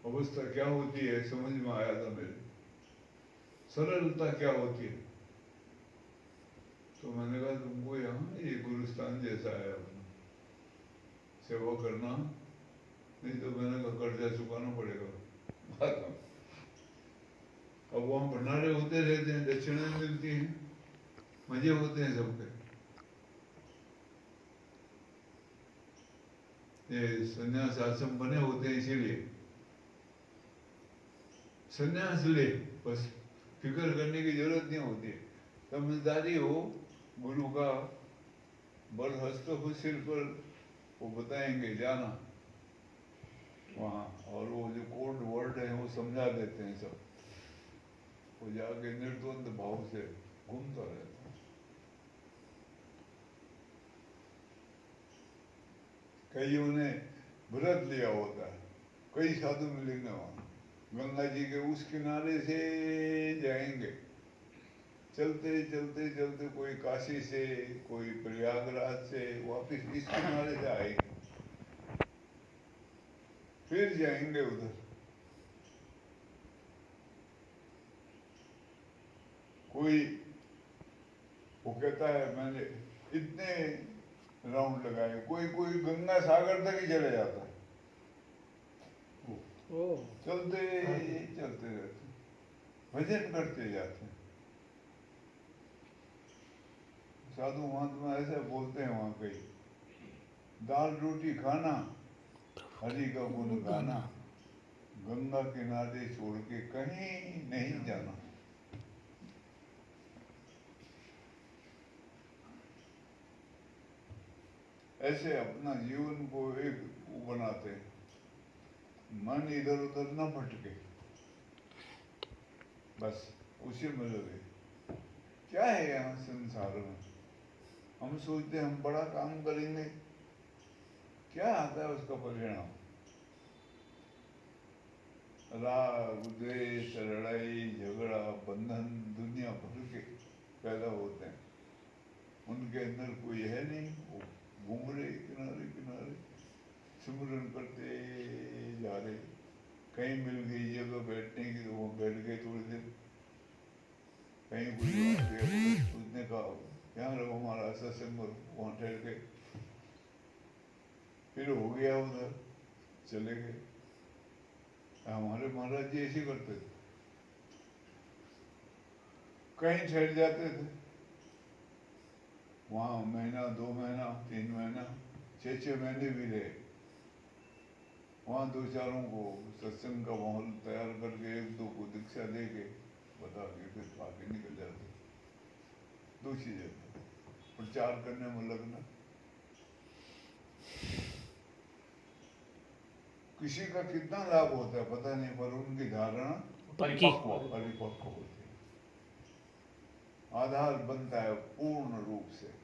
अवस्था क्या होती है समझ में आया था मेरे, सरलता क्या होती है। तो मैंने कहा तुमको यहाँ ये गुरुस्थान जैसा है अपना, सेवा करना, नहीं तो मैंने कहा कर्जा चुकाना पड़ेगा। अब वहाँ भंडारे होते रहते हैं, दक्षिणाएं मिलती हैं, मजे होते हैं सबके। ये संन्यास आश्रम बने होते हैं इसीलिए। संन्यास ले, बस फिक्र करने की जरूरत नहीं होती है। समझदारी हो, गुरु का बल हस्त हो सिर पर, वो बताएंगे जाना वहाँ, और वो जो कोड वर्ड है वो समझा देते हैं सब। वो जाके निर्द्वंद भाव से घूमता रहता है। कईयों ने व्रत लिया होता है, कई साधु मिलेंगे वहाँ, गंगा जी के उस किनारे से जाएंगे, चलते चलते चलते, कोई काशी से, कोई प्रयागराज से, वापिस इस किनारे से आएंगे, फिर जाएंगे उधर। कोई वो कहता है मैंने इतने राउंड लगाए, कोई कोई गंगा सागर तक ही चले जाता है, चलते चलते रहते, भजन करते जाते हैं। साधु महात्मा ऐसे बोलते हैं वहाँ कई, दाल रोटी खाना, हरि का गुण गाना, गंगा किनारे छोड़ के कहीं नहीं जाना। ऐसे अपना जीवन को एक बनाते हैं, मन इधर उधर न भटके, बस उसी में लगे। क्या है यहाँ संसार में, हम सोचते हैं हम बड़ा काम करेंगे, क्या आता है उसका परिणाम? राग द्वेष लड़ाई झगड़ा बंधन दुनिया भर के पैदा होते हैं, उनके अंदर कोई है नहीं, वो घूम रहे किनारे किनारे, सिमरन करते जा रहे। कहीं मिल गई जगह बैठने की तो वो बैठ गए थोड़ी देर, कहीं कोई उसने कहा यहाँ रहो हमारा सत्संग, वहाँ ठहर गए, फिर हो गया उधर चले गए। हमारे महाराज जी ऐसे करते थे, कहीं ठहर जाते थे, वहाँ महीना 2 महीना 3 महीना 6 महीने भी रहे। वहाँ 2-4 को सत्संग का माहौल तैयार करके 1-2 को दीक्षा दे के बता के फिर आगे निकल जाते दूसरी जगह प्रचार करने में लगना। किसी का कितना लाभ होता है पता नहीं, पर उनकी धारणा परिपक्व होती है, आधार बनता है पूर्ण रूप से।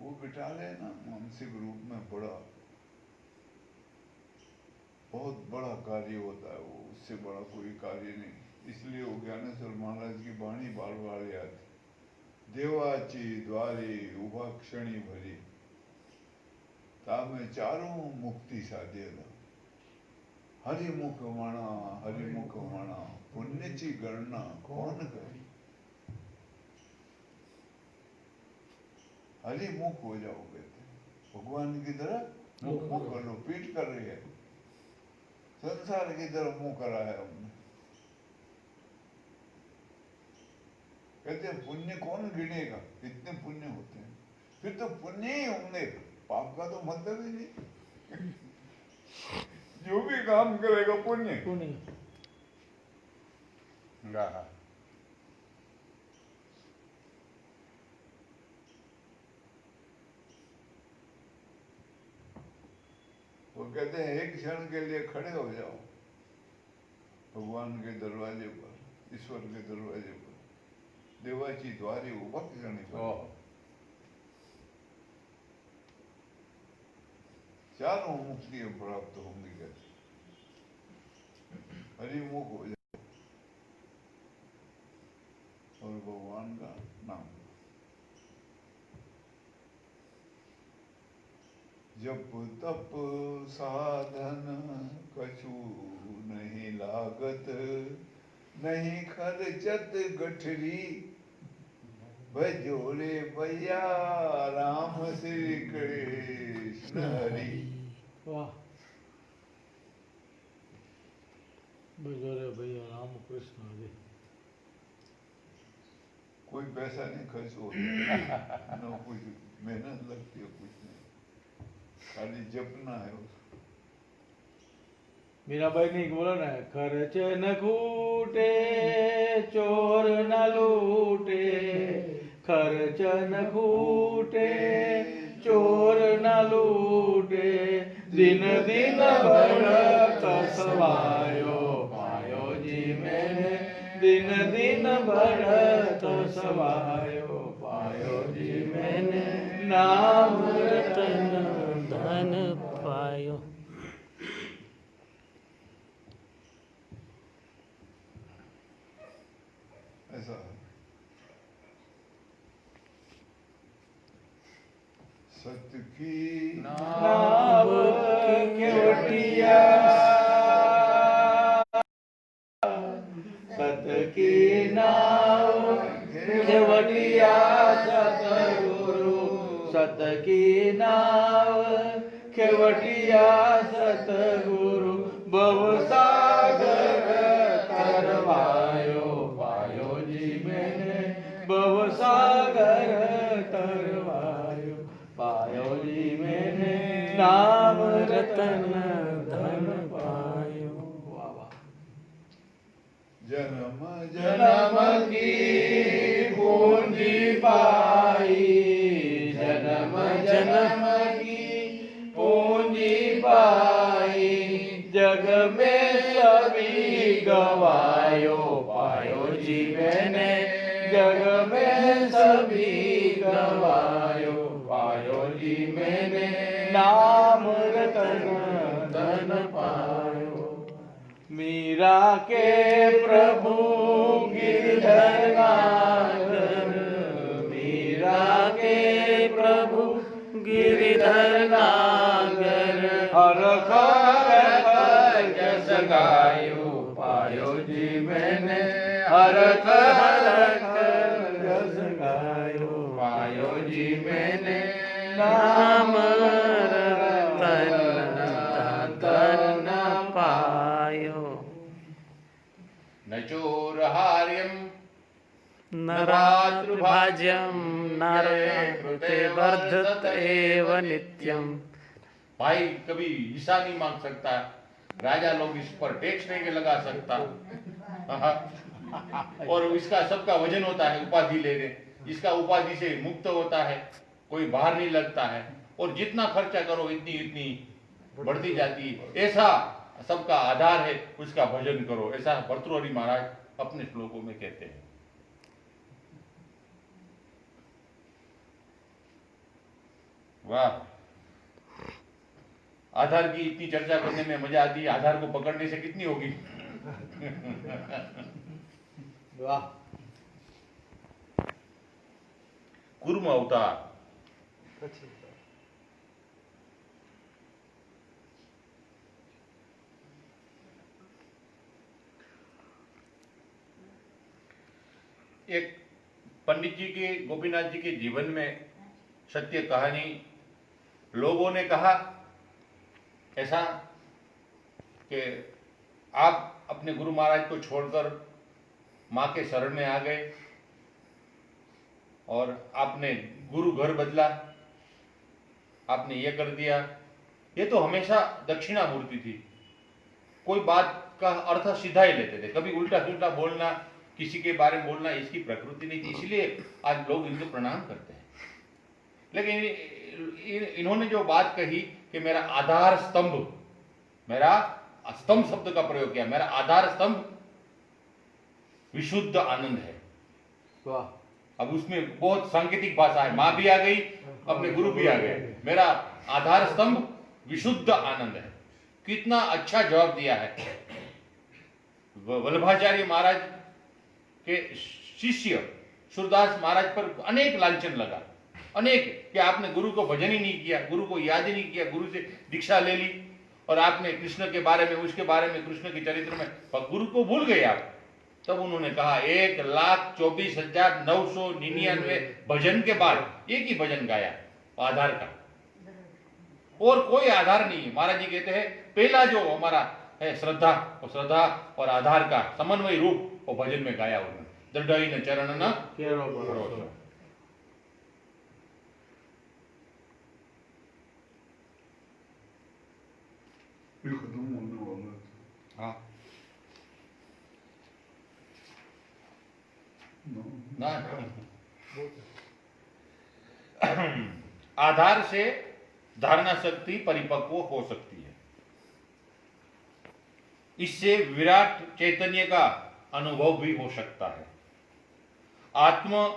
वो बिठा लेना मानसिक रूप में बड़ा, बहुत बड़ा कार्य होता है वो, उससे बड़ा कोई कार्य नहीं। इसलिए वो ज्ञानेश्वर महाराज की वाणी बार बार याद, देवाची द्वारे उभा क्षणी भरी, तामे चारों मुक्ति साधेला, हरिमुख माणा पुण्यची गणना कौन करे। हरिमुख हो जाओगे तो भगवान की तरह मुख कर लो, पीठ कर रही है, संसार की तरफ मुंह करा है हमने। कहते हैं पुण्य कौन गिनेगा, कितने पुण्य होते हैं, फिर तो पुण्य ही होंगे, पाप का तो मतलब ही नहीं। जो भी काम करेगा पुण्य। हाँ। वो कहते हैं एक क्षण के लिए खड़े हो जाओ भगवान के दरवाजे पर, ईश्वर के दरवाजे पर, देवाची द्वारे उभा क्षणी पर, चारों मुक्तियां प्राप्त होंगी कहते, हरिमुख हो जाओ और भगवान का नाम। जप तप साधन कछु नहीं लागत, नहीं खर्चत गठरी, भजोरे भैया राम श्री कृष्ण हरि। वाह, बजोरे भैया राम कृष्ण हरि। कोई पैसा नहीं खर्च होता, न कुछ मेहनत लगती है, कुछ नहीं, खाली जपना है उसको। मीराबाई ने बोला ना, खर्च न खूटे चोर न लूटे, खर्च न खूटे चोर न लूटे, दिन दिन बढ़त सवायो पायो जी मैंने, दिन दिन बढ़त सवायो पायो जी मैंने, नाम रतन धन पायो। ऐसा है। सत्य की नाव केवटिया, सत्य की नाव केवटिया, सतगुरु सत्य की नाव केवटिया, सतगुरु भवसागर तरवायो पायो जी मैंने, भवसागर तरवायो पायो जी मैंने, नाम रतन धन पायो। वाह वाह। जन्म जन्म की पूंजी पाई, जन्म जन्म की पूंजी पाई, जग में सभी गवायो पायो जी मैंने, जग में सभी गवायो पायो जी मैंने, नाम रतन धन पायो। मीरा के प्रभु गिरधर नागर, मीरा के प्रभु गिरधर नागर, हरख हरख जस गायो पायो जी मैंने, हरख हरख जस गायो पायो जी मैंने, नाम रतन धन पायो। न चोरहार्यम नरातृभाज्यं नरकृते वर्धत एव नित्यम। भाई कभी हिस्सा नहीं मांग सकता, राजा लोग इस पर टैक्स नहीं लगा सकता, और इसका सबका वजन होता है, उपाधि ले रहे, इसका उपाधि से मुक्त होता है, कोई बाहर नहीं लगता है, और जितना खर्चा करो इतनी इतनी बढ़ती जाती है। ऐसा सबका आधार है, उसका भजन करो, ऐसा भर्तृहरि महाराज अपने श्लोकों में कहते हैं। वाह, आधार की इतनी चर्चा करने में मजा आती है, आधार को पकड़ने से कितनी होगी। वाह। कुर्म अवतार, एक पंडित जी के, गोपीनाथ जी के जीवन में सत्य कहानी, लोगों ने कहा ऐसा कि आप अपने गुरु महाराज को छोड़कर माँ के शरण में आ गए और आपने गुरु घर बदला, आपने ये कर दिया। ये तो हमेशा दक्षिणामूर्ति थी, कोई बात का अर्थ सीधा ही लेते थे, कभी उल्टा सुल्टा बोलना किसी के बारे में बोलना इसकी प्रकृति नहीं थी, इसलिए आज लोग इनको प्रणाम करते हैं। लेकिन इन्होंने जो बात कही कि मेरा आधार स्तंभ, मेरा स्तंभ शब्द का प्रयोग किया, मेरा आधार स्तंभ विशुद्ध आनंद है। अब उसमें बहुत सांकेतिक भाषा है, मां भी आ गई, अपने गुरु भी आ गए। मेरा आधार स्तंभ विशुद्ध आनंद है। कितना अच्छा जवाब दिया है। वल्लभाचार्य महाराज के शिष्य सूरदास महाराज पर अनेक लांछन लगा, अनेक, कि आपने गुरु को भजन ही नहीं किया, गुरु को याद ही नहीं किया, गुरु से दीक्षा ले ली और आपने कृष्ण के बारे में, उसके बारे में, कृष्ण के चरित्र में गुरु को भूल गए आप। तब उन्होंने कहा 1,24,999 भजन के बाद एक ही भजन गाया आधार का, और कोई आधार नहीं है। महाराज जी कहते हैं पहला जो हमारा है श्रद्धा, और श्रद्धा और आधार का समन्वय रूप वो भजन में गाया उन्होंने, दृढ़ न चरण न भरोसा। खत्म होने वाला है। हाँ ना आधार से धारणा शक्ति परिपक्व हो सकती है। इससे विराट चैतन्य का अनुभव भी हो सकता है। आत्म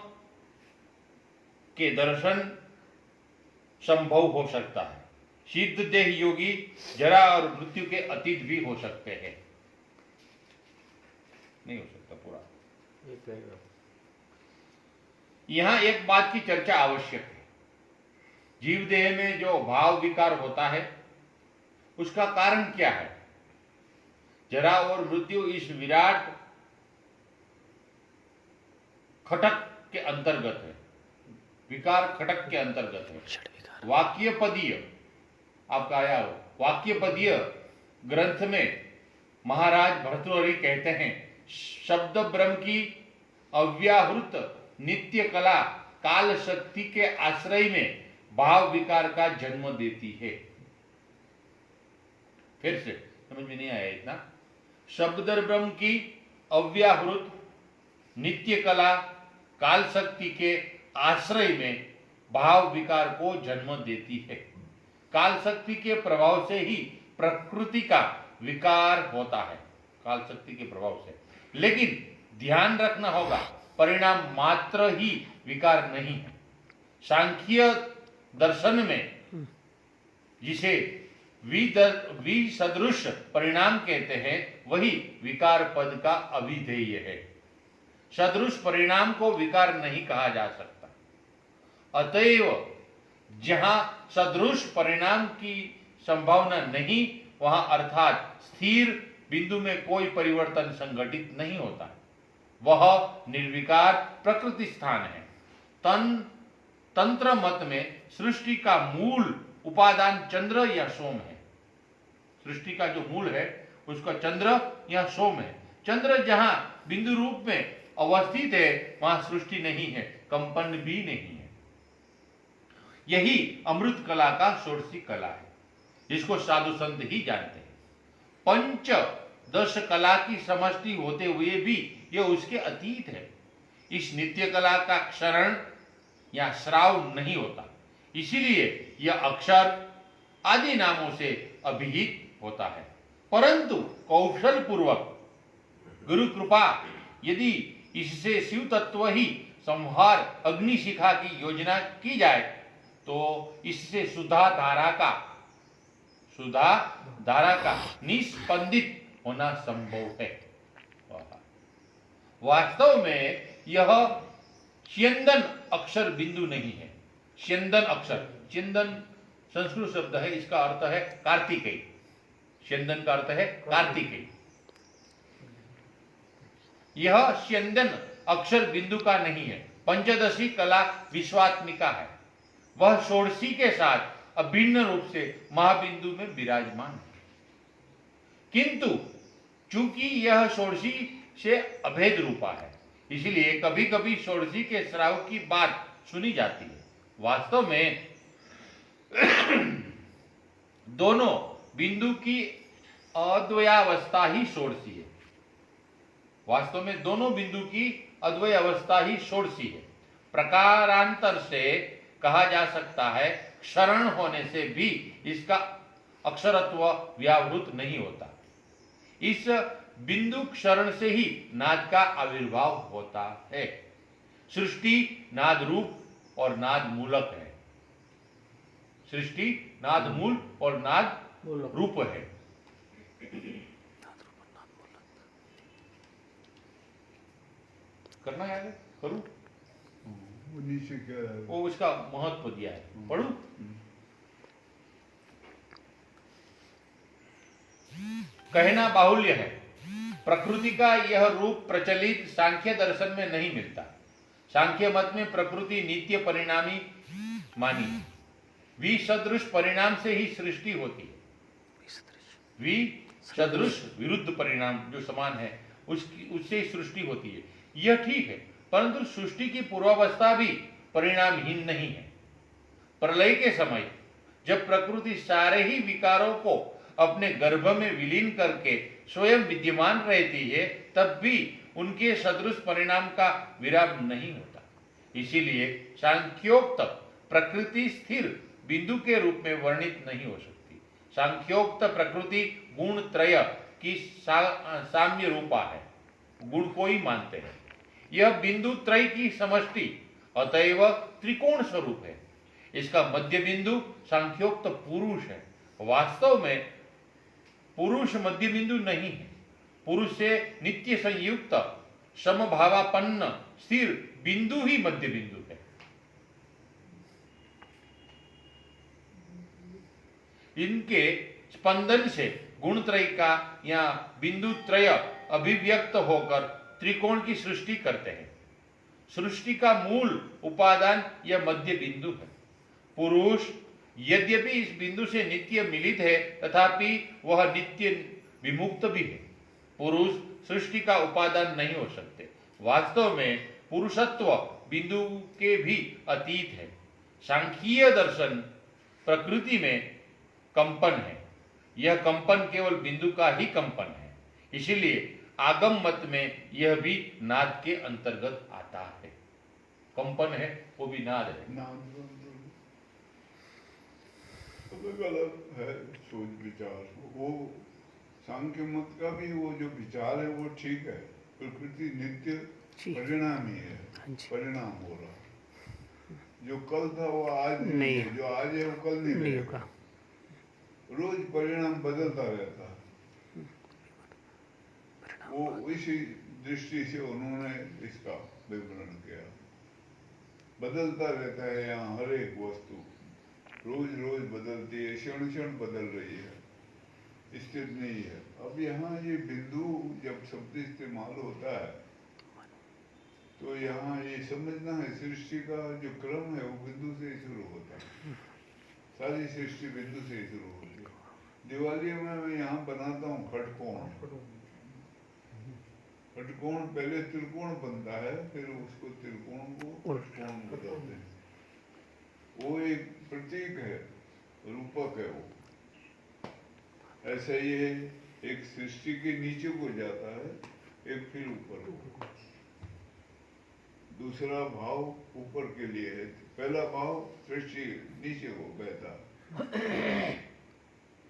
के दर्शन संभव हो सकता है। सिद्ध देह योगी जरा और मृत्यु के अतीत भी हो सकते हैं। नहीं हो सकता पूरा। यहां एक बात की चर्चा आवश्यक है। जीव देह में जो भाव विकार होता है उसका कारण क्या है? जरा और मृत्यु इस विराट खटक के अंतर्गत है, विकार खटक के अंतर्गत है। वाक्य पदीय आपका आया हो, वाक्य पदीय ग्रंथ में महाराज भर्तृहरि कहते हैं, शब्द ब्रह्म की अव्याहृत नित्य कला काल शक्ति के आश्रय में भाव विकार का जन्म देती है। फिर से समझ में नहीं आया इतना। शब्द ब्रह्म की अव्याहृत नित्य कला काल शक्ति के आश्रय में भाव विकार को जन्म देती है। काल शक्ति के प्रभाव से ही प्रकृति का विकार होता है, काल शक्ति के प्रभाव से। लेकिन ध्यान रखना होगा, परिणाम मात्र ही विकार नहीं है। सांख्य दर्शन में जिसे विसदृश परिणाम कहते हैं, वही विकार पद का अभिधेय है। सदृश परिणाम को विकार नहीं कहा जा सकता। अतएव जहां सदृश परिणाम की संभावना नहीं, वहां अर्थात स्थिर बिंदु में कोई परिवर्तन संघटित नहीं होता, वह निर्विकार प्रकृति स्थान है। तंत्र मत में सृष्टि का मूल उपादान चंद्र या सोम है। सृष्टि का जो मूल है उसका चंद्र या सोम है। चंद्र जहां बिंदु रूप में अवस्थित है वहां सृष्टि नहीं है, कंपन भी नहीं है। यही अमृत कला का षोडशी कला है, जिसको साधु संत ही जानते हैं। पंच दश कला की समष्टि होते हुए भी यह उसके अतीत है। इस नित्य कला का क्षरण या श्राव नहीं होता, इसीलिए यह अक्षर आदि नामों से अभिहित होता है। परंतु कौशल पूर्वक गुरु कृपा यदि इससे शिव तत्व ही संहार अग्निशिखा की योजना की जाए तो इससे सुधा धारा का निस्पंदित होना संभव है। वास्तव में यह स्यंदन अक्षर बिंदु नहीं है। स्यंदन अक्षर, चंदन संस्कृत शब्द है, इसका अर्थ है कार्तिकेय। स्यंदन का अर्थ है कार्तिकेय। यह स्यंदन अक्षर बिंदु का नहीं है। पंचदशी कला विश्वात्मिका है, वह षोडशी के साथ अभिन्न रूप से महाबिंदु में विराजमान है। किंतु चूंकि यह षोडशी से अभेद रूपा है, इसलिए कभी कभी षोडशी के श्राव की बात सुनी जाती है। वास्तव में दोनों बिंदु की अद्वयावस्था ही षोडशी है। वास्तव में दोनों बिंदु की अद्वय अवस्था ही षोडशी है। प्रकारांतर से कहा जा सकता है क्षरण होने से भी इसका अक्षरत्व व्यावृत नहीं होता। इस बिंदु क्षरण से ही नाद का आविर्भाव होता है। सृष्टि नाद रूप और नाद मूलक है। सृष्टि नाद मूल और नाद रूप है। करना है आगे? करूं? वो नीचे क्या है? वो उसका महत्व दिया है, पढ़ूं? कहना बाहुल्य है। प्रकृति का यह रूप प्रचलित सांख्य दर्शन में नहीं मिलता। सांख्य मत में प्रकृति नित्य परिणामी मानी। विसदृश परिणाम से ही सृष्टि होती है। विसदृश विरुद्ध परिणाम जो समान है उससे ही सृष्टि होती है। यह ठीक है, परंतु सृष्टि की पूर्वावस्था भी परिणामहीन नहीं है। प्रलय के समय जब प्रकृति सारे ही विकारों को अपने गर्भ में विलीन करके स्वयं विद्यमान रहती है, तब भी उनके सदृश परिणाम का विराम नहीं होता। इसीलिए सांख्योक्त प्रकृति स्थिर बिंदु के रूप में वर्णित नहीं हो सकती। सांख्योक्त प्रकृति गुण त्रय की साम्य रूपा है, गुण को ही मानते हैं। यह बिंदु त्रय की समष्टि अतएव त्रिकोण स्वरूप है। इसका मध्य बिंदु सांख्योक्त पुरुष है। वास्तव में पुरुष मध्य बिंदु नहीं है। पुरुष से नित्य संयुक्त समभावापन्न स्थिर बिंदु ही मध्य बिंदु है। इनके स्पंदन से गुणत्रय का या बिंदु त्रय अभिव्यक्त होकर त्रिकोण की सृष्टि करते हैं। सृष्टि का मूल उपादान यह मध्य बिंदु है। पुरुष यद्यपि इस बिंदु से नित्य मिलित है, तथापि वह नित्य विमुक्त भी है। पुरुष सृष्टि का उपादान नहीं हो सकते। वास्तव में पुरुषत्व बिंदु के भी अतीत है। सांख्यीय दर्शन प्रकृति में कंपन है। यह कंपन केवल बिंदु का ही कंपन है। इसीलिए आगम मत में यह भी नाद के अंतर्गत आता है। कंपन है वो भी नाद है। अलग अलग है सोच विचार। वो सांख्य मत का भी वो जो विचार है वो ठीक है। प्रकृति नित्य परिणामी है, परिणाम हो रहा। जो कल था वो आज नहीं है, जो आज है वो कल नहीं रहेगा। रोज परिणाम बदलता रहता है। वो इसी दृष्टि से उन्होंने इसका विवरण किया। बदलता रहता है यहाँ हर एक वस्तु, रोज रोज बदलती है, क्षण क्षण बदल रही है, स्थिर नहीं है। अब यहाँ ये बिंदु जब शब्द इस्तेमाल होता है तो यहाँ ये समझना है सृष्टि का जो क्रम है वो बिंदु से ही शुरू होता है। सारी सृष्टि बिंदु से ही शुरू होती है। दिवाली में मैं यहाँ बनाता हूँ खटकोण। खटकोण पहले त्रिकोण बनता है, फिर उसको त्रिकोण को खटकोण बताते हैं। वो एक प्रतीक है, रूपक है वो। ऐसा ही है, एक सृष्टि के नीचे को जाता है, एक फिर ऊपर को। दूसरा भाव ऊपर के लिए है। पहला भाव सृष्टि नीचे को बहता,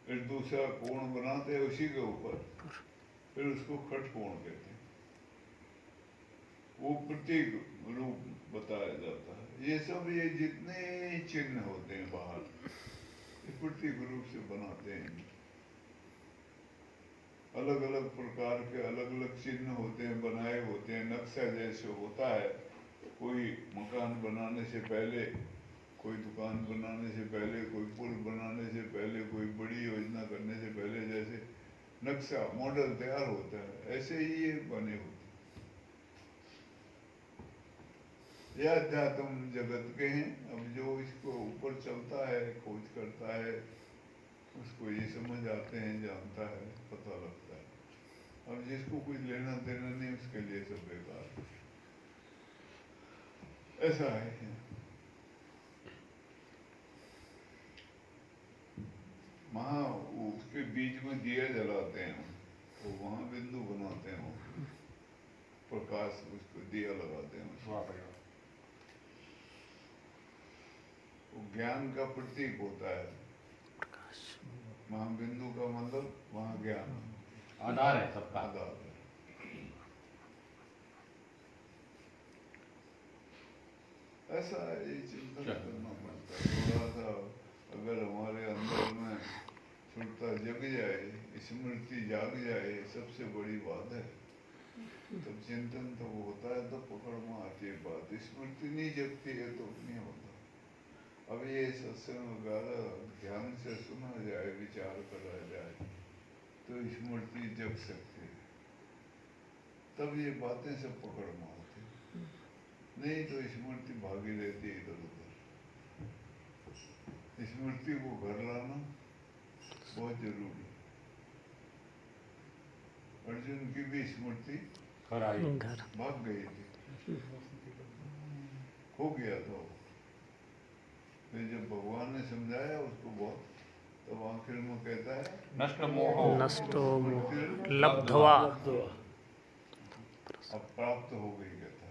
फिर दूसरा कोण बनाते हैं उसी के ऊपर, फिर उसको खटकोण कहते हैं। वो प्रतीक रूप बताया जाता है। ये सब ये जितने चिन्ह होते हैं बाहर, ये प्रतीक रूप से बनाते हैं। अलग अलग प्रकार के अलग अलग चिन्ह होते हैं, बनाए होते हैं। नक्शा जैसे होता है, कोई मकान बनाने से पहले, कोई दुकान बनाने से पहले, कोई पुल बनाने से पहले, कोई बड़ी योजना करने से पहले जैसे नक्शा मॉडल तैयार होता है, ऐसे ही ये बने होते हैं। ये अध्यात्म जगत के हैं। अब जो इसको ऊपर चलता है, खोज करता है, उसको ये समझ आते हैं, जानता है, पता लगता है। अब जिसको कुछ लेना देना नहीं, उसके लिए सब बेकार। ऐसा है। वहाँ उसके बीच में दिया जलाते हैं, तो वहाँ बिंदु बनाते हैं। प्रकाश उसको दिया लगाते हैं उसको। वाह भाई वाह। वो ज्ञान का प्रतीक होता है। महाबिंदु का मतलब वहाँ ज्ञान आधार है सबका। आधार है। ऐसा ये चिंतन करना पड़ता है थोड़ा सा। अगर हमारे अंदर में सुरता जग जाए, स्मृति जाग जाए, सबसे बड़ी बात है। तब चिंतन तो होता है, तो पकड़ में आती है बात। स्मृति नहीं जगती है तो नहीं होता। अब ये सत्संग वगैरह ध्यान से सुना जाए, विचार करा जाए, तो स्मृति जग सकती है। तब ये बातें सब पकड़ में आती है। नहीं तो स्मृति भागी रहती है इधर उधर। स्मृति को घर लाना बहुत जरूरी है। अर्जुन की भी स्मृति घर भाग गई थी, हो गया था वो। फिर जब भगवान ने समझाया उसको बहुत, तब आखिर में कहता है नष्ट मोहो नष्टो लब्ध्वा अब प्राप्त हो गई कहता।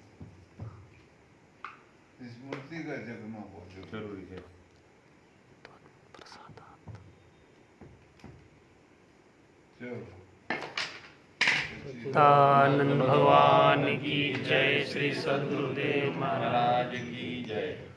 स्मृति का जगना बहुत जरूरी है। चलो। तानंद भगवान की जय। श्री सद्गुरुदेव महाराज महाराज की जय।